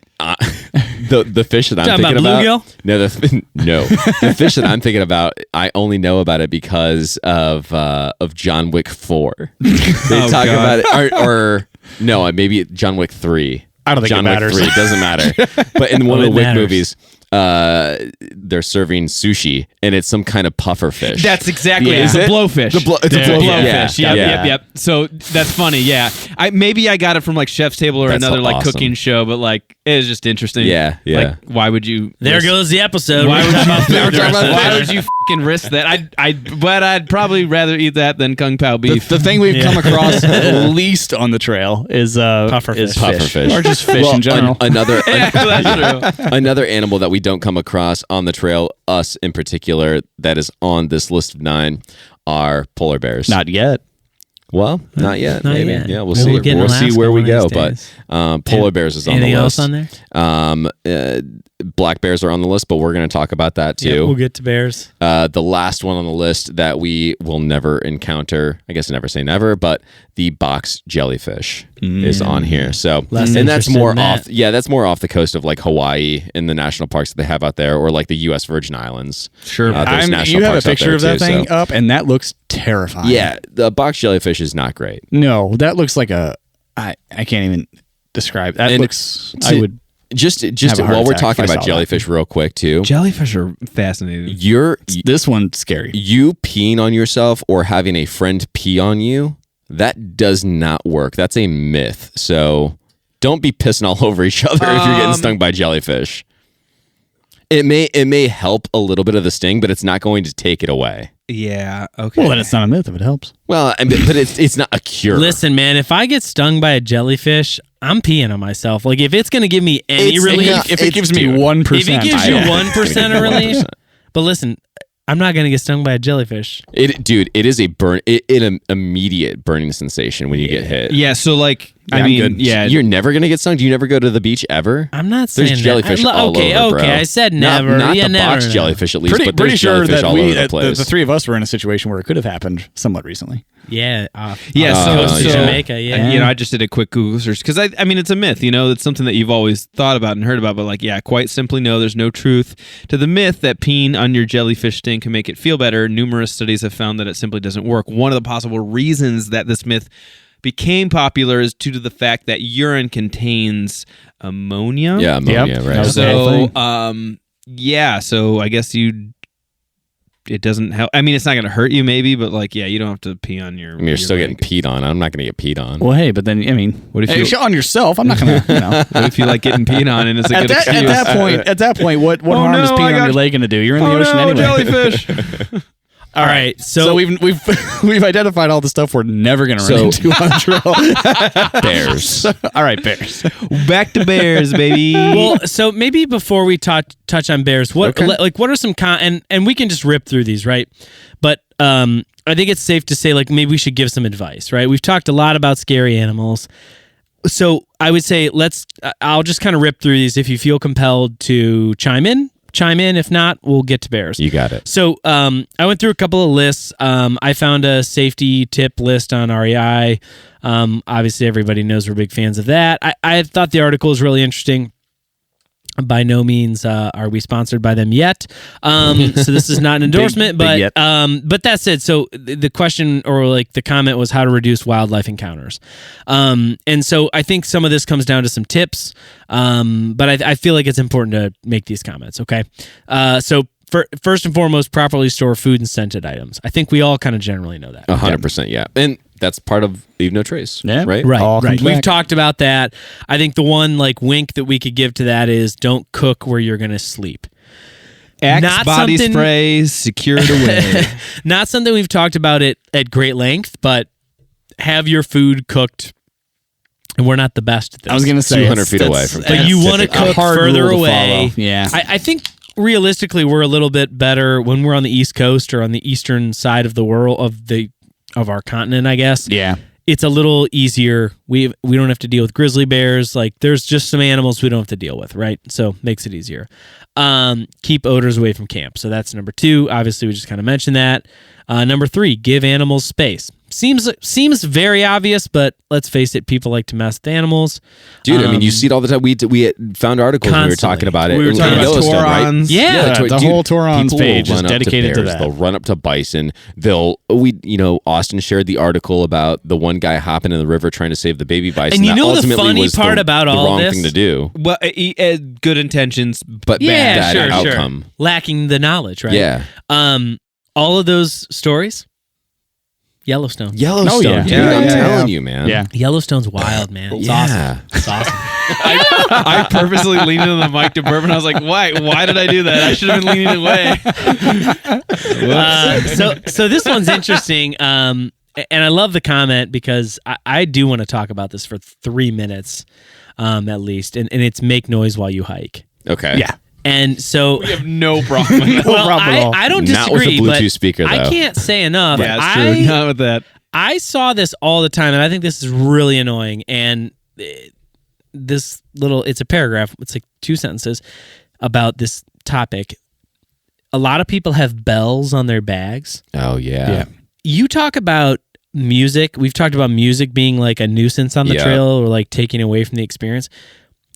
The fish that I'm Talking thinking about about. bluegill? No, the fish that I'm thinking about. I only know about it because of John Wick 4. They talk God. about it, or no, maybe John Wick 3. I don't think John it matters. Wick 3. It doesn't matter. But in one Oh, of it the Wick matters. movies, they're serving sushi, and it's some kind of puffer fish. That's exactly Yeah. it. It's Is a it? blowfish. It's a blowfish. Blowfish. Yeah. Yep. So that's funny. Yeah. Maybe I got it from like Chef's Table or That's another like awesome. cooking show, but like it was just interesting. Yeah. Like, why would you? There goes the episode. Why We're would talking about you? food the rest of the Why time. would you fucking risk that? But I'd probably rather eat that than kung pao beef. The thing we've come across least on the trail is Pufferfish. Pufferfish. or just fish in general. Another That's true. another animal that we don't come across on the trail, us in particular, that is on this list of 9 are polar bears. Not yet. Well, not yet. Not maybe. yet. Yeah, we'll Maybe see. we'll get in We'll see Alaska where we one of go. these But days. polar bears is on Anything the else list. on there? Black bears are on the list, but we're going to talk about that Yeah, too. we'll get to bears. The last one on the list that we will never encounter, I guess never say never, but the box jellyfish is on here. So, Less and that's interested more in off. that. Yeah, that's more off the coast of like Hawaii in the national parks that they have out there, or like the U.S. Virgin Islands. Sure. There's national You have a parks out picture there of that too, thing so- up, and that looks terrifying. Yeah, the box jellyfish is not great. No, that looks like I can't even describe. That And looks. to- I would. Just Have a heart while we're attack talking if I about saw that. jellyfish, real quick too. Jellyfish are fascinating. This one's scary. You peeing on yourself or having a friend pee on you, that does not work. That's a myth. So don't be pissing all over each other if you're getting stung by jellyfish. It may help a little bit of the sting, but it's not going to take it away. Yeah. Okay. Well, then it's not a myth if it helps. Well, but it's not a cure. Listen, man, if I get stung by a jellyfish, I'm peeing on myself. Like, if it's going to give me any It's relief, enough. If it gives me dude. 1%, if it gives you I- 1% of relief, but listen, I'm not going to get stung by a jellyfish. It is a burn. An immediate burning sensation when you get hit. Yeah. So like, I'm I mean, good. yeah. You're never gonna get stung. Do you never go to the beach ever? I'm not saying There's jellyfish that. all Okay, over, bro. I said never. Not Yeah, the never, box no. jellyfish, at least, but pretty there's sure jellyfish that all we, over the place. the three of us were in a situation where it could have happened somewhat recently. Yeah. Yeah, Coast to yeah. Jamaica, yeah. You know, I just did a quick Google search because I mean, it's a myth. You know, it's something that you've always thought about and heard about, but like, yeah, quite simply, no, there's no truth to the myth that peeing on your jellyfish sting can make it feel better. Numerous studies have found that it simply doesn't work. One of the possible reasons that this myth became popular is due to the fact that urine contains ammonia. Yeah, ammonia, Yep. right? That was the whole So, thing. yeah. So I guess it doesn't help. I mean, it's not going to hurt you, maybe, but like, yeah, you don't have to pee on your. I mean, you're still getting peed on. I'm not going to get peed on. Well, hey, but then I mean, What if hey, you- shit on yourself? I'm not gonna. You know. What if you like getting peed on and it's a At good that, excuse? at that point, what Oh, harm is no, I peeing on got- your leg gonna do? You're in the Oh, ocean no, anyway. jellyfish. All right. So So, we've we've identified all the stuff we're never gonna run into on the trail. Bears. All right, bears. Back to bears, baby. well, so maybe before we touch on bears, what are some and we can just rip through these, right? But I think it's safe to say like maybe we should give some advice, right? We've talked a lot about scary animals. So I would say I'll just kind of rip through these. If you feel compelled to chime in. If not, we'll get to bears. You got it. So I went through a couple of lists. I found a safety tip list on REI. Obviously, everybody knows we're big fans of that. I thought the article was really interesting. By no means are we sponsored by them yet. So this is not an endorsement, big yet. but that said, so the question or like the comment was how to reduce wildlife encounters. And so I think some of this comes down to some tips, but I feel like it's important to make these comments. Okay. So first and foremost, properly store food and scented items. I think we all kind of generally know that. 100%. Yeah. And that's part of Leave No Trace. Yeah. Right? Right, All right. comes We've back. talked about that. I think the one like wink that we could give to that is don't cook where you're going to sleep. Axe Not body something- sprays secured away. Not something we've talked about it at great length, but have your food cooked. And we're not the best at this. I was gonna say 200 feet away from But you want to typically. cook hard further rule to away. follow. Yeah. I think realistically we're a little bit better when we're on the East Coast or on the eastern side of the world of our continent, I guess. Yeah. it's a little easier. We don't have to deal with grizzly bears. Like there's just some animals we don't have to deal with, right? So makes it easier. Keep odors away from camp. So that's number 2. Obviously, we just kind of mentioned that. Number 3, give animals space. Seems very obvious, but let's face it, people like to mess with animals. Dude, I mean, you see it all the time. We had found articles when we were talking about it. We were talking about Yellowstone, right? Taurons. Yeah, the whole Taurons people page will is run up dedicated to bears, that. They'll run up to bison. Austin shared the article about the one guy hopping in the river trying to save the baby bison. And you That know the ultimately funny was part about the all wrong this? thing to do, Well, good intentions, but Yeah, bad sure, outcome. sure. Lacking the knowledge, right? Yeah, All of those stories, Yellowstone. Yellowstone. Oh, yeah. Dude, Yeah, I'm yeah, telling you, man. Yeah. Yellowstone's wild, man. It's Yeah. awesome. It's awesome. I purposely leaned into the mic to burp, and I was like, "Why? Why did I do that? I should have been leaning away." So this one's interesting, and I love the comment because I do want to talk about this for 3 minutes, at least, and it's make noise while you hike. Okay. Yeah. And so, We have no problem with that. well, problem at all. I don't Not with a disagree, Bluetooth but speaker, I though. can't say enough. Yeah, it's true. Not with that. I saw this all the time, and I think this is really annoying. And it's a paragraph. It's like 2 sentences about this topic. A lot of people have bells on their bags. Oh yeah. Yeah. You talk about music. We've talked about music being like a nuisance on the Yeah. trail or like taking away from the experience.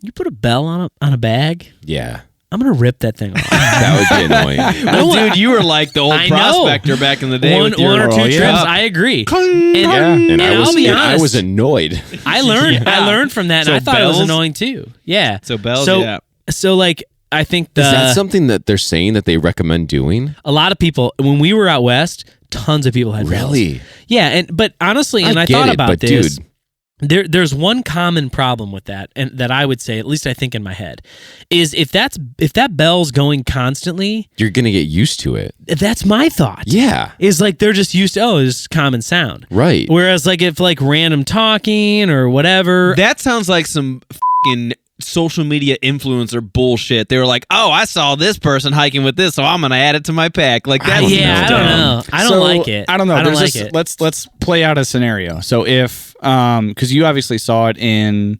You put a bell on a bag, Yeah. I'm going to rip that thing off. That would be annoying. Well, dude, you were like the old I know. prospector back in the day. One with your, or two Oh, trips, yeah. I agree. Yeah. And I'll be honest. I was annoyed. I learned Yeah. I learned from that, So and I thought it was bells? annoying too. Yeah. So bells, So, yeah. so like I think Is that something that they're saying that they recommend doing? a lot of people when we were out west, tons of people had bells. Really? Yeah, but honestly, and I get thought it, about but this. dude. There's one common problem with that, and that I would say, at least I think in my head, is if that bell's going constantly, You're gonna get used to it. that's my thought. Yeah. Is like they're just used to it's common sound. Right. Whereas like if like random talking or whatever, That sounds like some fucking social media influencer bullshit. They were like, "Oh, I saw this person hiking with this, so I'm gonna add it to my pack." Like that. I don't know. I don't So, like it. I don't know. I don't There's like this- it. Let's play out a scenario. So if because you obviously saw it in,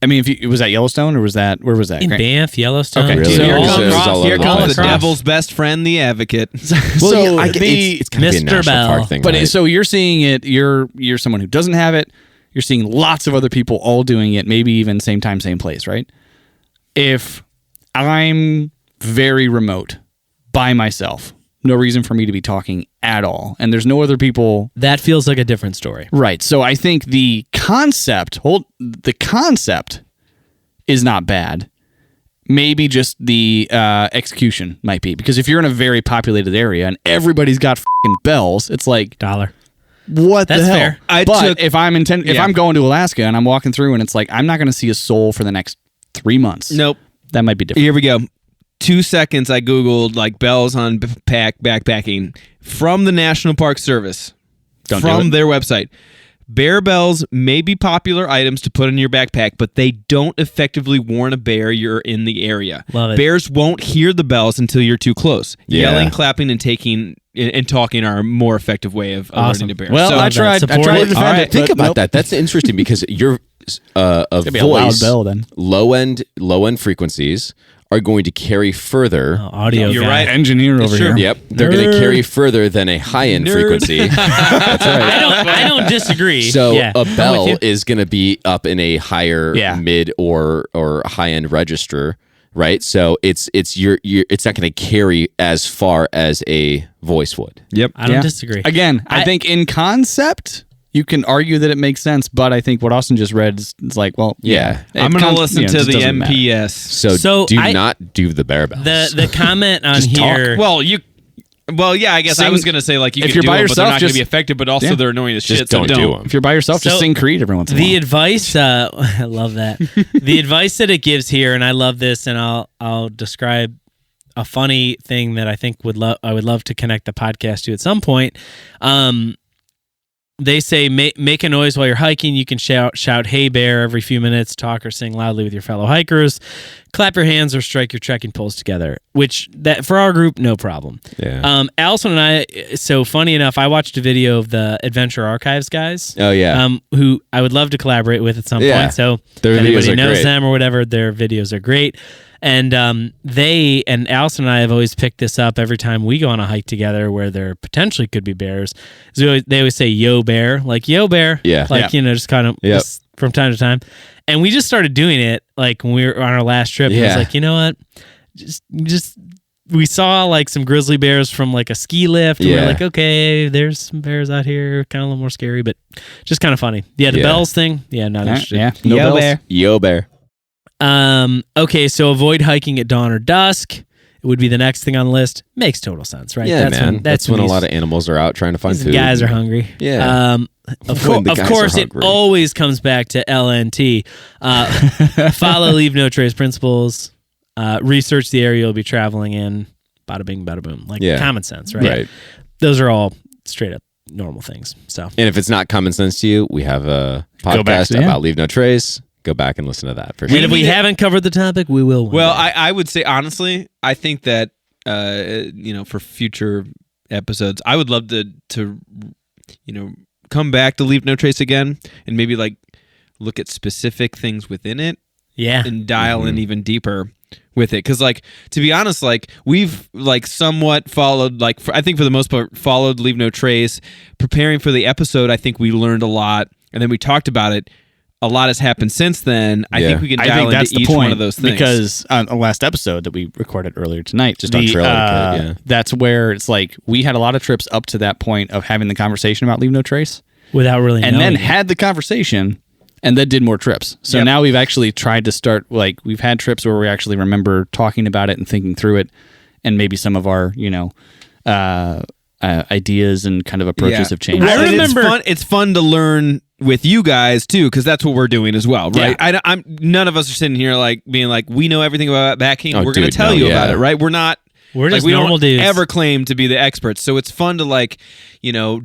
I mean, was that Yellowstone or was that where was that? In Banff, Yellowstone. Okay, Really? so Here It was comes, all over here the comes place. the Across. devil's best friend, the advocate. Well, So yeah, I get, it's gotta be a Mr. national Bell. park thing, But right? so you're seeing it. You're someone who doesn't have it. You're seeing lots of other people all doing it. Maybe even same time, same place, right? If I'm very remote by myself, no reason for me to be talking at all, and there's no other people. That feels like a different story. Right. So I think the concept is not bad. Maybe just the execution might be, because if you're in a very populated area and everybody's got fucking bells, it's like, $1. what That's the hell? fair. But if Yeah. I'm going to Alaska and I'm walking through and it's like I'm not going to see a soul for the next 3 months. Nope. That might be different. Here we go. 2 seconds. I googled like bells on backpacking from the National Park Service. Don't do from it. their website. Bear bells may be popular items to put in your backpack, but they don't effectively warn a bear you're in the area. Love it. Bears won't hear the bells until you're too close. Yeah. Yelling, clapping, and talking are a more effective way of Awesome. alerting a bear. Well, So- I tried to support defend it. All right, it. think but about nope. that. That's interesting because your a be a loud voice, bell then. low end frequencies are going to carry further. Audio. You're guy. right. Engineer over Sure. here. Yep, they're going Nerd. to carry further than a high end Nerd. frequency. That's right. I don't disagree. So yeah. a I'm with bell you. is going to be up in a higher Yeah. mid or high end register, right? So it's not going to carry as far as a voice would. Yep. I don't Yeah. disagree. Again, I think in concept you can argue that it makes sense, but I think what Austin just read is like, well, Yeah. I'm going to listen it to just the doesn't matter. MPS. So do I- not do the bear bells. The comment on Just talk. here. Well, yeah, I guess I Sing- was going to say like you if can you're do by them, but they're yourself, not going to just- be effective, but also yeah. they're annoying as Just shit. So don't do them. If you're by yourself, just So, sing Creed every once in a The while. advice, I love that. The advice that it gives here, and I love this, and I'll describe a funny thing that I think I would love to connect the podcast to at some point. they say make a noise while you're hiking. You can shout "Hey bear" every few minutes. Talk or sing loudly with your fellow hikers. Clap your hands or strike your trekking poles together. Which that for our group, no problem. Yeah. Allison and I. So funny enough, I watched a video of the Adventure Archives guys. Oh yeah. Who I would love to collaborate with at some point. So their if anybody videos are knows great. them or whatever, their videos are great. And they and Allison and I have always picked this up every time we go on a hike together where there potentially could be bears. So they always say "Yo bear," like "Yo bear," Yeah. like just kind of just from time to time. And we just started doing it like when we were on our last trip. Yeah. It was like, you know what, just we saw like some grizzly bears from like a ski lift. And we were like, okay, there's some bears out here, kind of a little more scary, but just kind of funny. Yeah, the bells thing. Yeah, not interested. Yeah, no Yo bells. bear. Yo bear. Okay, so avoid hiking at dawn or dusk. It would be the next thing on the list. Makes total sense, right? Yeah, man. That's when a these- lot of animals are out trying to find these food. guys are hungry. Yeah. Of When the guys are course, it hungry. always comes back to LNT. Follow leave no trace principles. Research the area you'll be traveling in. Bada bing, bada boom. Like common sense, right? Right. Those are all straight up normal things. So And if it's not common sense to you, we have a Go back podcast to- yeah. about Leave No Trace. Go back and listen to that for sure. and if we haven't covered the topic, we will. one Well, day. I would say honestly, I think that for future episodes, I would love to come back to Leave No Trace again and maybe like look at specific things within it yeah. and dial in even deeper with it. Because like to be honest, like we've like somewhat followed I think for the most part followed Leave No Trace. Preparing for the episode, I think we learned a lot, and then we talked about it. A lot has happened since then. I think we can I dial think that's into the each point one of those things. because on the last episode that we recorded earlier tonight, Just on trail etiquette, yeah. that's where it's like we had a lot of trips up to that point of having the conversation about Leave No Trace, Without really and then knowing it. had the conversation, and then did more trips. So Yep. now we've actually tried to start we've had trips where we actually remember talking about it and thinking through it, and maybe some of our ideas and kind of approaches have changed. I And remember- it's fun to learn with you guys too, because that's what we're doing as well, right? I'm none of us are sitting here like being like we know everything about backing. Oh, We're going dude, to tell no, you yeah. about it, right? We're not. We're just we normal don't dudes. ever claim to be the experts, so it's fun to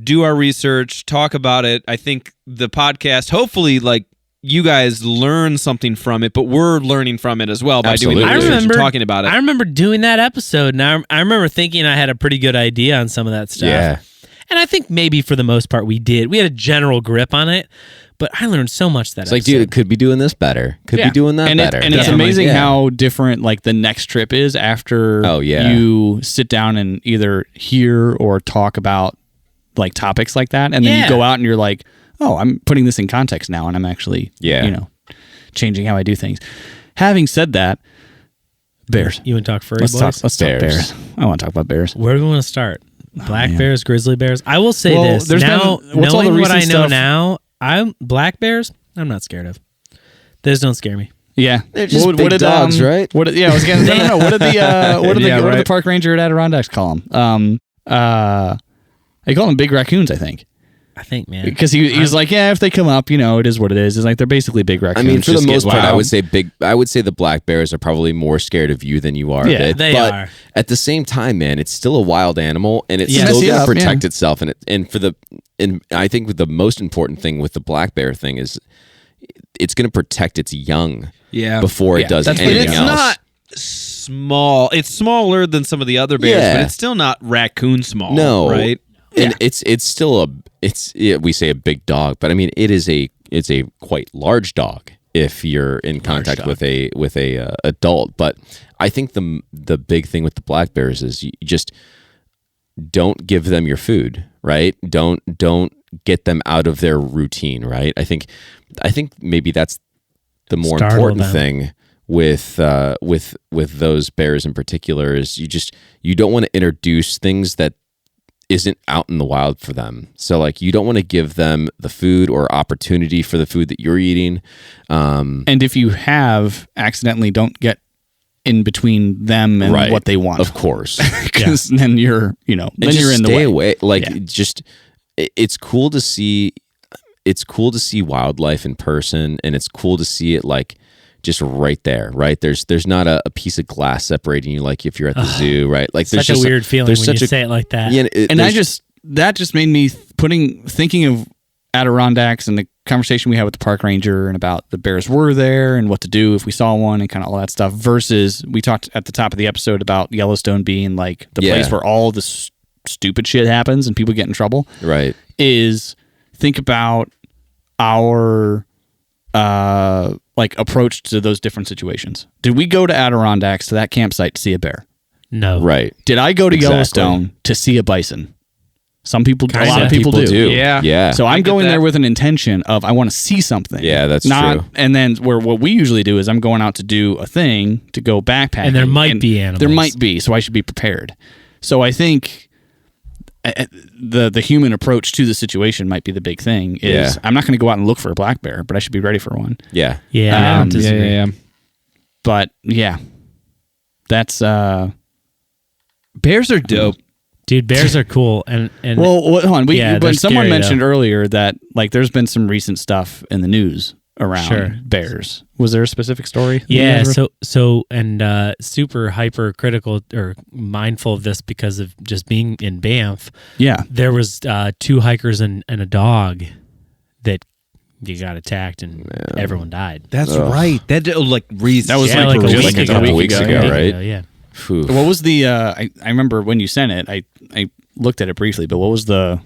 do our research, talk about it. I think the podcast, hopefully, you guys learn something from it, but we're learning from it as well by doing the Absolutely. research and talking about it. I remember doing that episode, and I remember thinking I had a pretty good idea on some of that stuff. Yeah. And I think maybe for the most part we did. We had a general grip on it, but I learned so much that It's like, episode. dude, it could be doing this better. Could be doing that and better. and it's Yeah. amazing Yeah. how different the next trip is after Oh, yeah. you sit down and either hear or talk about topics like that, and then Yeah. you go out and you're like, oh, I'm putting this in context now, and I'm actually changing how I do things. Having said that, bears. You want to talk furry Let's boys? talk Bears. bears. I want to talk about bears. Where do we want to start? Black man. bears, grizzly bears. I will say Well, this there's now. been- what's all Knowing the what I recent know stuff? now, black bears. I'm not scared of. Those don't scare me. Yeah, They're just big dogs, right? What? Yeah, I was gonna. No. What did the what did Yeah, the right. park ranger at Adirondacks call them? They call them big raccoons, I think, I think, man. because he was like, yeah, if they come up, it is what it is. It's like they're basically big I raccoons. mean, for the just get most part, I loud. would say the black bears are probably more scared of you than you are. Yeah, of it. they but are. At the same time, man, it's still a wild animal, and it's Yeah. still Mess you going to up, protect yeah. itself. And I think the most important thing with the black bear thing is it's going to protect its young before it does that's anything And it's else. not small. It's smaller than some of the other bears, Yeah. but it's still not raccoon small. No. right? And it's still we say a big dog, but I mean it's a quite large dog if you're in contact dog. with a adult. But I think the big thing with the black bears is you just don't give them your food, right? Don't get them out of their routine, right? I think maybe that's the more Startle important them. thing with those bears in particular is you don't want to introduce things that isn't out in the wild for them. So you don't want to give them the food or opportunity for the food that you're eating. And if you have accidentally, don't get in between them and Right. what they want, Of course. because then you're then And you're just in the stay way. away. Yeah. It's cool to see. It's cool to see wildlife in person, and it's cool to see it just right there. Right there's not a piece of glass separating you like if you're at the zoo. Right, there's Such a just weird feeling there's when you such a- say it like that. Yeah, And that just made me thinking of Adirondacks and the conversation we had with the park ranger and about the bears were there and what to do if we saw one and kind of all that stuff, versus we talked at the top of the episode about Yellowstone being like the place where all this stupid shit happens and people get in trouble. Right. Is think about our like approach to those different situations. Did we go to Adirondacks to that campsite to see a bear? No. Right. Did I go to Yellowstone to see a bison? Some people, a lot of people do. Yeah. So I'm going there with an intention of I want to see something. Yeah, that's true. And then what we usually do is I'm going out to do a thing, to go backpacking. And there might be animals. There might be, so I should be prepared. So I think the human approach to the situation might be the big thing. Is I'm not going to go out and look for a black bear, but I should be ready for one. Yeah. Yeah. I don't disagree. Yeah. But yeah, that's Bears are dope. Dude, bears are cool. And well, hold on. they're But someone scary, mentioned though. earlier that like there's been some recent stuff in the news around bears. Was there a specific story? Yeah, so super hypercritical or mindful of this because of just being in Banff. Yeah. There was 2 hikers and a dog that you got attacked and everyone died. That's right. That like reason. That was Yeah, like like a just week a ago. couple weeks ago, right? Yeah. Phew. What was the? I remember when you sent it. I looked at it briefly, but what was the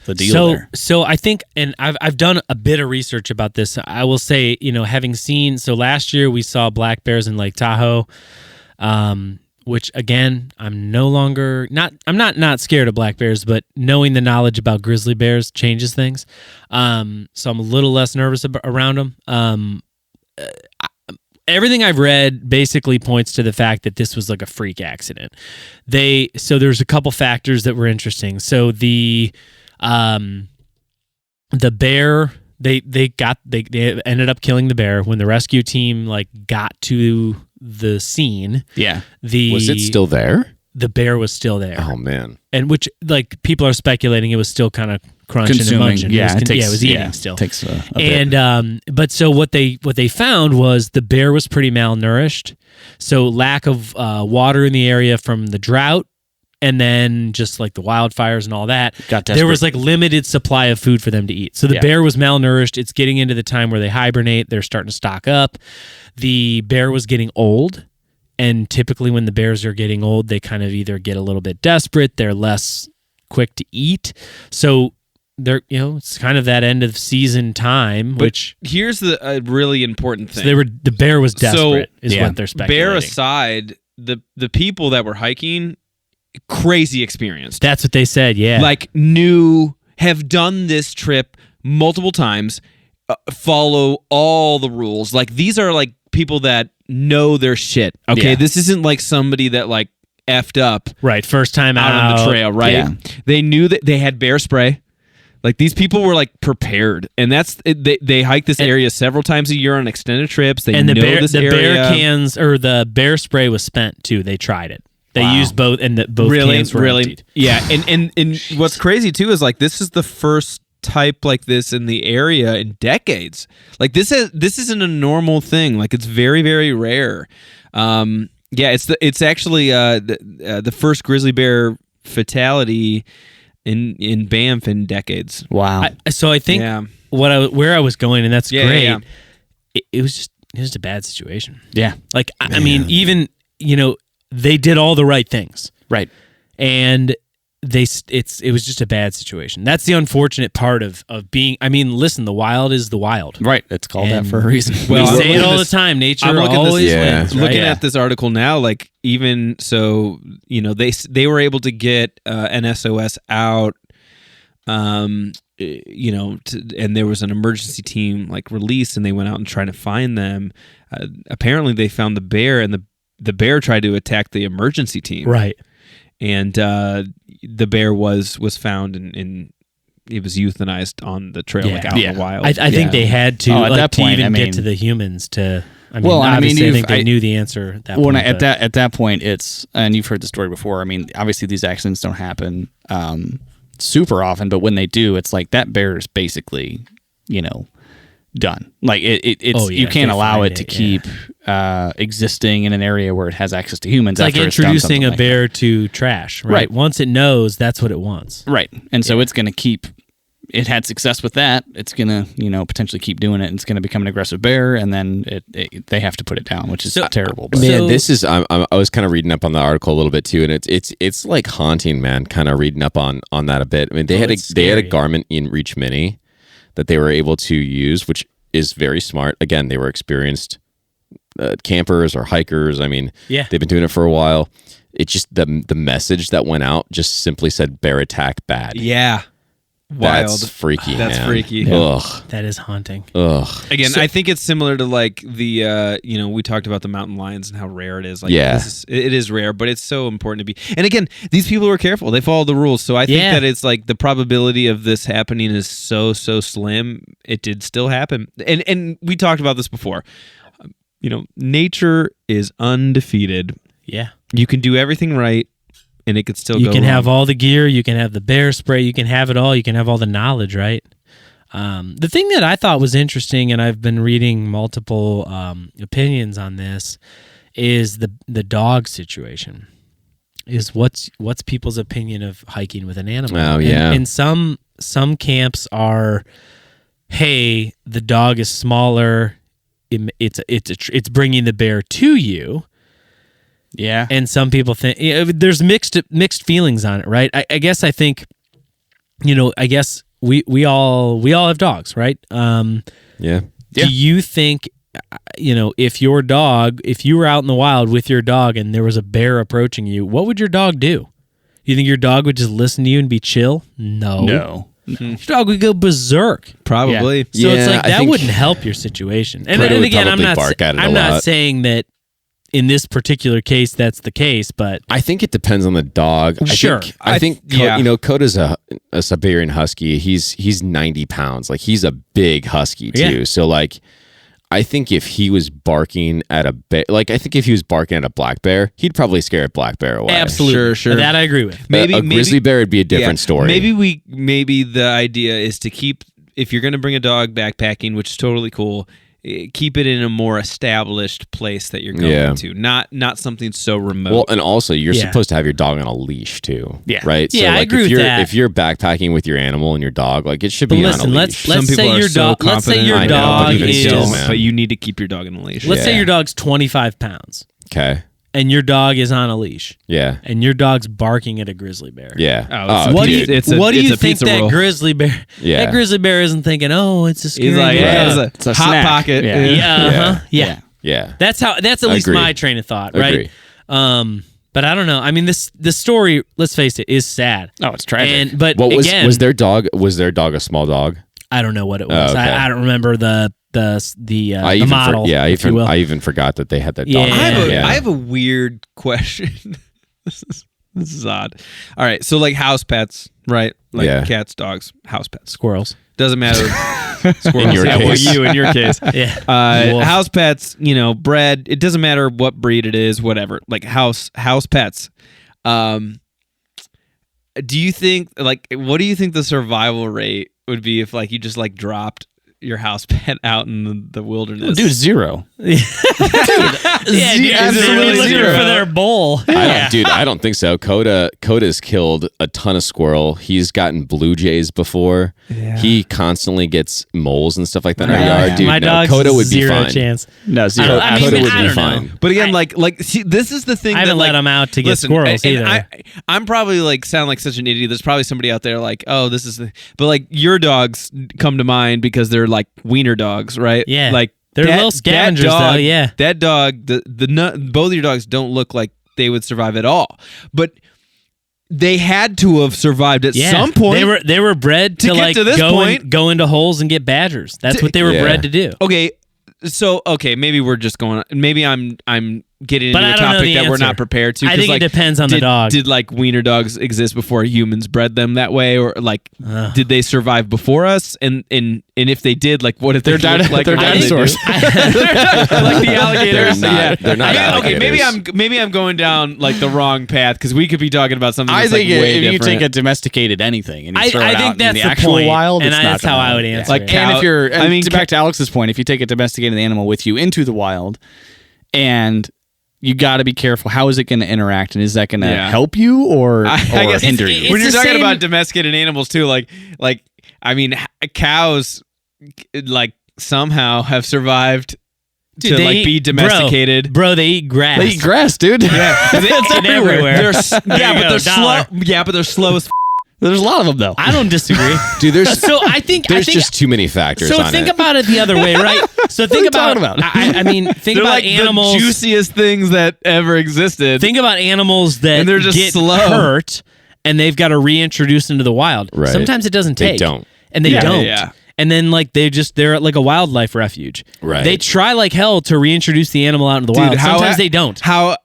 deal there? So I think, and I've done a bit of research about this. I will say, having seen, so last year we saw black bears in Lake Tahoe, which again, I'm not scared of black bears, but knowing the knowledge about grizzly bears changes things. So I'm a little less nervous around them. Everything I've read basically points to the fact that this was like a freak accident. So there's a couple factors that were interesting. So the bear, they ended up killing the bear when the rescue team like got to the scene. Yeah. Was it still there? The bear was still there. Oh man. And which like people are speculating it was still kind of crunching Consuming. and munching. Yeah, it was eating still. Takes a bit. And but so what they found was the bear was pretty malnourished. So lack of water in the area from the drought, and then just like the wildfires and all that. Got desperate. There was like limited supply of food for them to eat. So the bear was malnourished. It's getting into the time where they hibernate. They're starting to stock up. The bear was getting old. And typically when the bears are getting old, they kind of either get a little bit desperate, they're less quick to eat. So they're, it's kind of that end of season time, which here's the really important thing. So the bear was desperate is what they're speculating. Bear aside, the people that were hiking, crazy experience. That's what they said, yeah. Like have done this trip multiple times, follow all the rules. Like these are like people that know their shit. Okay, this isn't like somebody that like effed up. Right, first time out on the trail. Right, they knew that they had bear spray. Like these people were like prepared, and that's they hike this area several times a year on extended trips. They know this area. Bear cans or the bear spray was spent too. They tried it. They used both, and both cans were emptied. Yeah, and what's crazy too is like this is the first type like this in the area in decades. Like this isn't a normal thing. Like it's very, very rare. It's actually the first grizzly bear fatality in Banff in decades. Wow. So I think where I was going, and that's great. Yeah. It was just a bad situation. Yeah. Like I mean, even they did all the right things, right, and it was just a bad situation. That's the unfortunate part of being. I mean, listen, the wild is the wild. Right. It's called that for a reason. We say it all the time. Nature always wins. Right? Looking at this article now, like even so, they were able to get an SOS out. And there was an emergency team like released, and they went out and tried to find them. Apparently, they found the bear, and the bear tried to attack the emergency team. Right. And the bear was found and it was euthanized on the trail, like out in the wild. I think they had to at that point, to even get to the humans to. I think I they knew the answer at that point. At that point, it's, and you've heard the story before. I mean, obviously these accidents don't happen super often, but when they do, it's like that bear is basically, done. Like it's you can't allow it to keep existing in an area where it has access to humans. It's like introducing a bear to trash, right? Right. Once it knows, that's what it wants. Right. And so it's going to keep it had success with that, it's gonna potentially keep doing it, and it's gonna become an aggressive bear, and then they have to put it down, which is terrible. But. Man, this is I was kind of reading up on the article a little bit too, and it's like haunting, man. Kind of reading up on that a bit. I mean, they had a Garmin InReach Mini that they were able to use, which is very smart. Again, they were experienced campers or hikers. I mean, they've been doing it for a while. It just the message that went out just simply said bear attack bad. Yeah. Wild. That's freaky. That's man. freaky. Ugh. That is haunting. Ugh. Again, I think it's similar to like the we talked about the mountain lions and how rare it is. Like, it is rare, but it's so important to be. And again, these people were careful. They followed the rules. So I think that it's like the probability of this happening is so slim. It did still happen. And we talked about this before. Nature is undefeated. Yeah. You can do everything right, and it could still go You can wrong. have all the gear. You can have the bear spray. You can have it all. You can have all the knowledge, right? The thing that I thought was interesting, and I've been reading multiple opinions on this, is the dog situation. Is what's people's opinion of hiking with an animal? Oh, yeah. And some camps are, hey, the dog is smaller. It's bringing the bear to you. Yeah. And some people think there's mixed feelings on it, right? I guess I think, I guess we all have dogs, right? Yeah. Do you think, if you were out in the wild with your dog and there was a bear approaching you, what would your dog do? You think your dog would just listen to you and be chill? No. Your dog would go berserk. Probably. So it's like that wouldn't help your situation. And again, I'm not saying that in this particular case that's the case, but I think it depends on the dog. Sure. I think Coda's a Siberian Husky. He's 90 pounds. Like, he's a big husky too. Yeah. So like, I think if he was barking at a bear, like I think if he was barking at a black bear, he'd probably scare a black bear away. absolutely, Sure. that I agree with. Maybe a grizzly bear would be a different story. Maybe the idea is to keep, if you're going to bring a dog backpacking, which is totally cool, keep it in a more established place that you're going to, not something so remote. Well, and also you're supposed to have your dog on a leash too. Yeah. Right. Yeah, so like I agree if with you're that. if you're backpacking with your animal and your dog, like it should be on a leash. Let's say your dog. Let's say your I know, dog but even is. still, man. but you need to keep your dog in a leash. Let's say your dog's 25 pounds, Okay. and your dog is on a leash, Yeah. and your dog's barking at a grizzly bear. Yeah. What do dude. you think pizza that roll. grizzly bear? Yeah. That grizzly bear isn't thinking, "Oh, it's a scary He's like, dog." it's a a hot snack. pocket. Yeah. Yeah. Yeah. That's at least Agreed. my train of thought, right? Agree. But I don't know. I mean, this story, let's face it, is sad. Oh, it's tragic. But What again, was their dog? Was their dog a small dog? I don't know what it was. Oh, okay. I don't remember the model. I even forgot that they had that dog. Yeah. I have a weird question. This is odd. All right, so like house pets, right? Like cats, dogs, house pets. Squirrels. Doesn't matter. Squirrels. In your case. Well, you in your case. Yeah. Wolf. House pets, bred. It doesn't matter what breed it is, whatever. Like house pets. Do you think what do you think the survival rate would be if like you just like dropped your house pet out in the wilderness? Dude, 0. Absolutely looking zero. for their bowl. I don't think so. Coda's killed a ton of squirrel. He's gotten blue jays before. Yeah. He constantly gets moles and stuff like that in our Yeah. yard. Dude, My dog's Coda would be 0 fine. chance. No, 0. Coda would I be don't fine. know. But again, see, this is the thing. I haven't that, let them out to get squirrels and either. I'm probably like sound like such an idiot. There's probably somebody out there like, oh, this is the. But like your dogs come to mind because they're like wiener dogs, right? Yeah. Like They're little scavengers, that dog, though, yeah. That dog, both of your dogs don't look like they would survive at all. But they had to have survived at some point. They were bred to get like to this point. go into holes and get badgers. That's what they were bred to do. Okay. So maybe we're just going. Maybe I'm getting But into I a don't know topic the that we're answer. not prepared to. I 'cause, think it like, depends on the dog. Did like wiener dogs exist before humans bred them that way, or like did they survive before us? And if they did, like what if they're like they're dinosaurs? like the alligators? They're not Okay, alligators. maybe I'm going down like the wrong path because we could be talking about something. I That's, think like, way if you different. take a domesticated anything and you throw I it think out that's in the the actual point, wild, and it's that's not how gonna I would work. answer Like it. cow- And if you're, I mean, back to Alex's point, if you take a domesticated animal with you into the wild, and you got to be careful. How is it going to interact, and is that going to help you or I guess hinder you? When you're the talking same- about domesticated animals too, like I mean, cows like somehow have survived Dude, to like be domesticated. Bro, they eat grass. They eat grass, dude. Yeah, It's everywhere. They're slow. Yeah, but they're slow as. There's a lot of them though. I don't disagree. Dude, there's So I think just too many factors So on think it. about it the other way, right? So think about. I mean, think They're about like animals. the juiciest things that ever existed. Think about animals that And they're just get slow. hurt, and they've got to reintroduce into the wild. Right. Sometimes it doesn't They take. don't. And they don't. Yeah. And then like they're like a wildlife refuge. Right. They try like hell to reintroduce the animal out into the wild. Sometimes they don't. How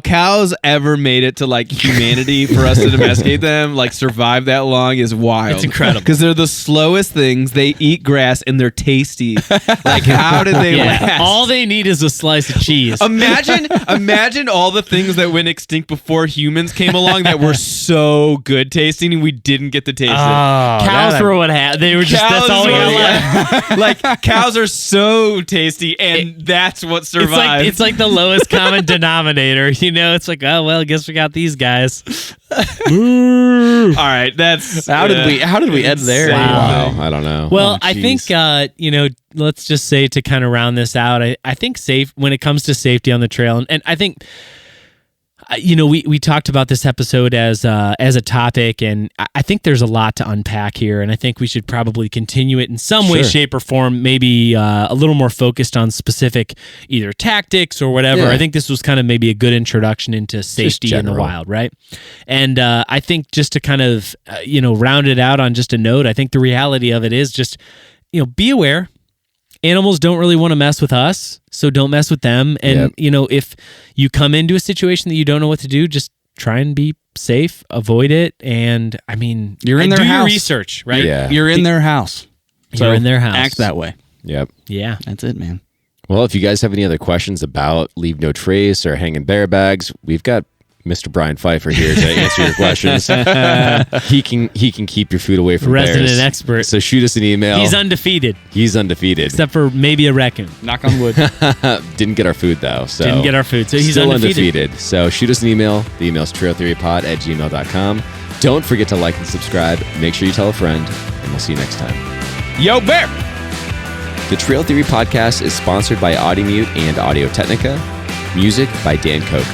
cows ever made it to like humanity for us to domesticate them, like survive that long is wild. It's incredible. Because they're the slowest things. They eat grass and they're tasty. Like how did they last? All they need is a slice of cheese. Imagine all the things that went extinct before humans came along that were so good tasting and we didn't get to taste it. Cows were what happened. They were just that's all we got left. Like cows are so tasty, and that's what survived. It's like the lowest common denominator. You know, it's like, oh well, I guess we got these guys. All right, that's How did we end there? Wow, I don't know. Well, Oh, I think geez. let's just say to kind of round this out, I think when it comes to safety on the trail, and I think we talked about this episode as a topic, and I think there's a lot to unpack here, and I think we should probably continue it in some way, Sure. shape, or form. Maybe a little more focused on specific either tactics or whatever. Yeah. I think this was kind of maybe a good introduction into safety in the general. wild, right? And I think just to kind of round it out on just a note, I think the reality of it is just be aware. Animals don't really want to mess with us, so don't mess with them. And, if you come into a situation that you don't know what to do, just try and be safe, avoid it. And, I mean, You're in their do your house. research, right? Yeah. You're in their house. You're in their house. Act that way. Yep. Yeah. That's it, man. Well, if you guys have any other questions about Leave No Trace or Hanging Bear Bags, we've got Mr. Brian Pfeiffer here to answer your questions. He can keep your food away from Resident bears. expert. So shoot us an email. He's undefeated, He's undefeated. except for maybe a raccoon. Knock on wood. Didn't get our food though. So Didn't get our food, so he's still undefeated. So shoot us an email. The email's trailtheorypod@gmail.com. Don't forget to like and subscribe. Make sure you tell a friend, and we'll see you next time. Yo, bear. The Trail Theory Podcast is sponsored by Audimute and Audio Technica. Music by Dan Koch.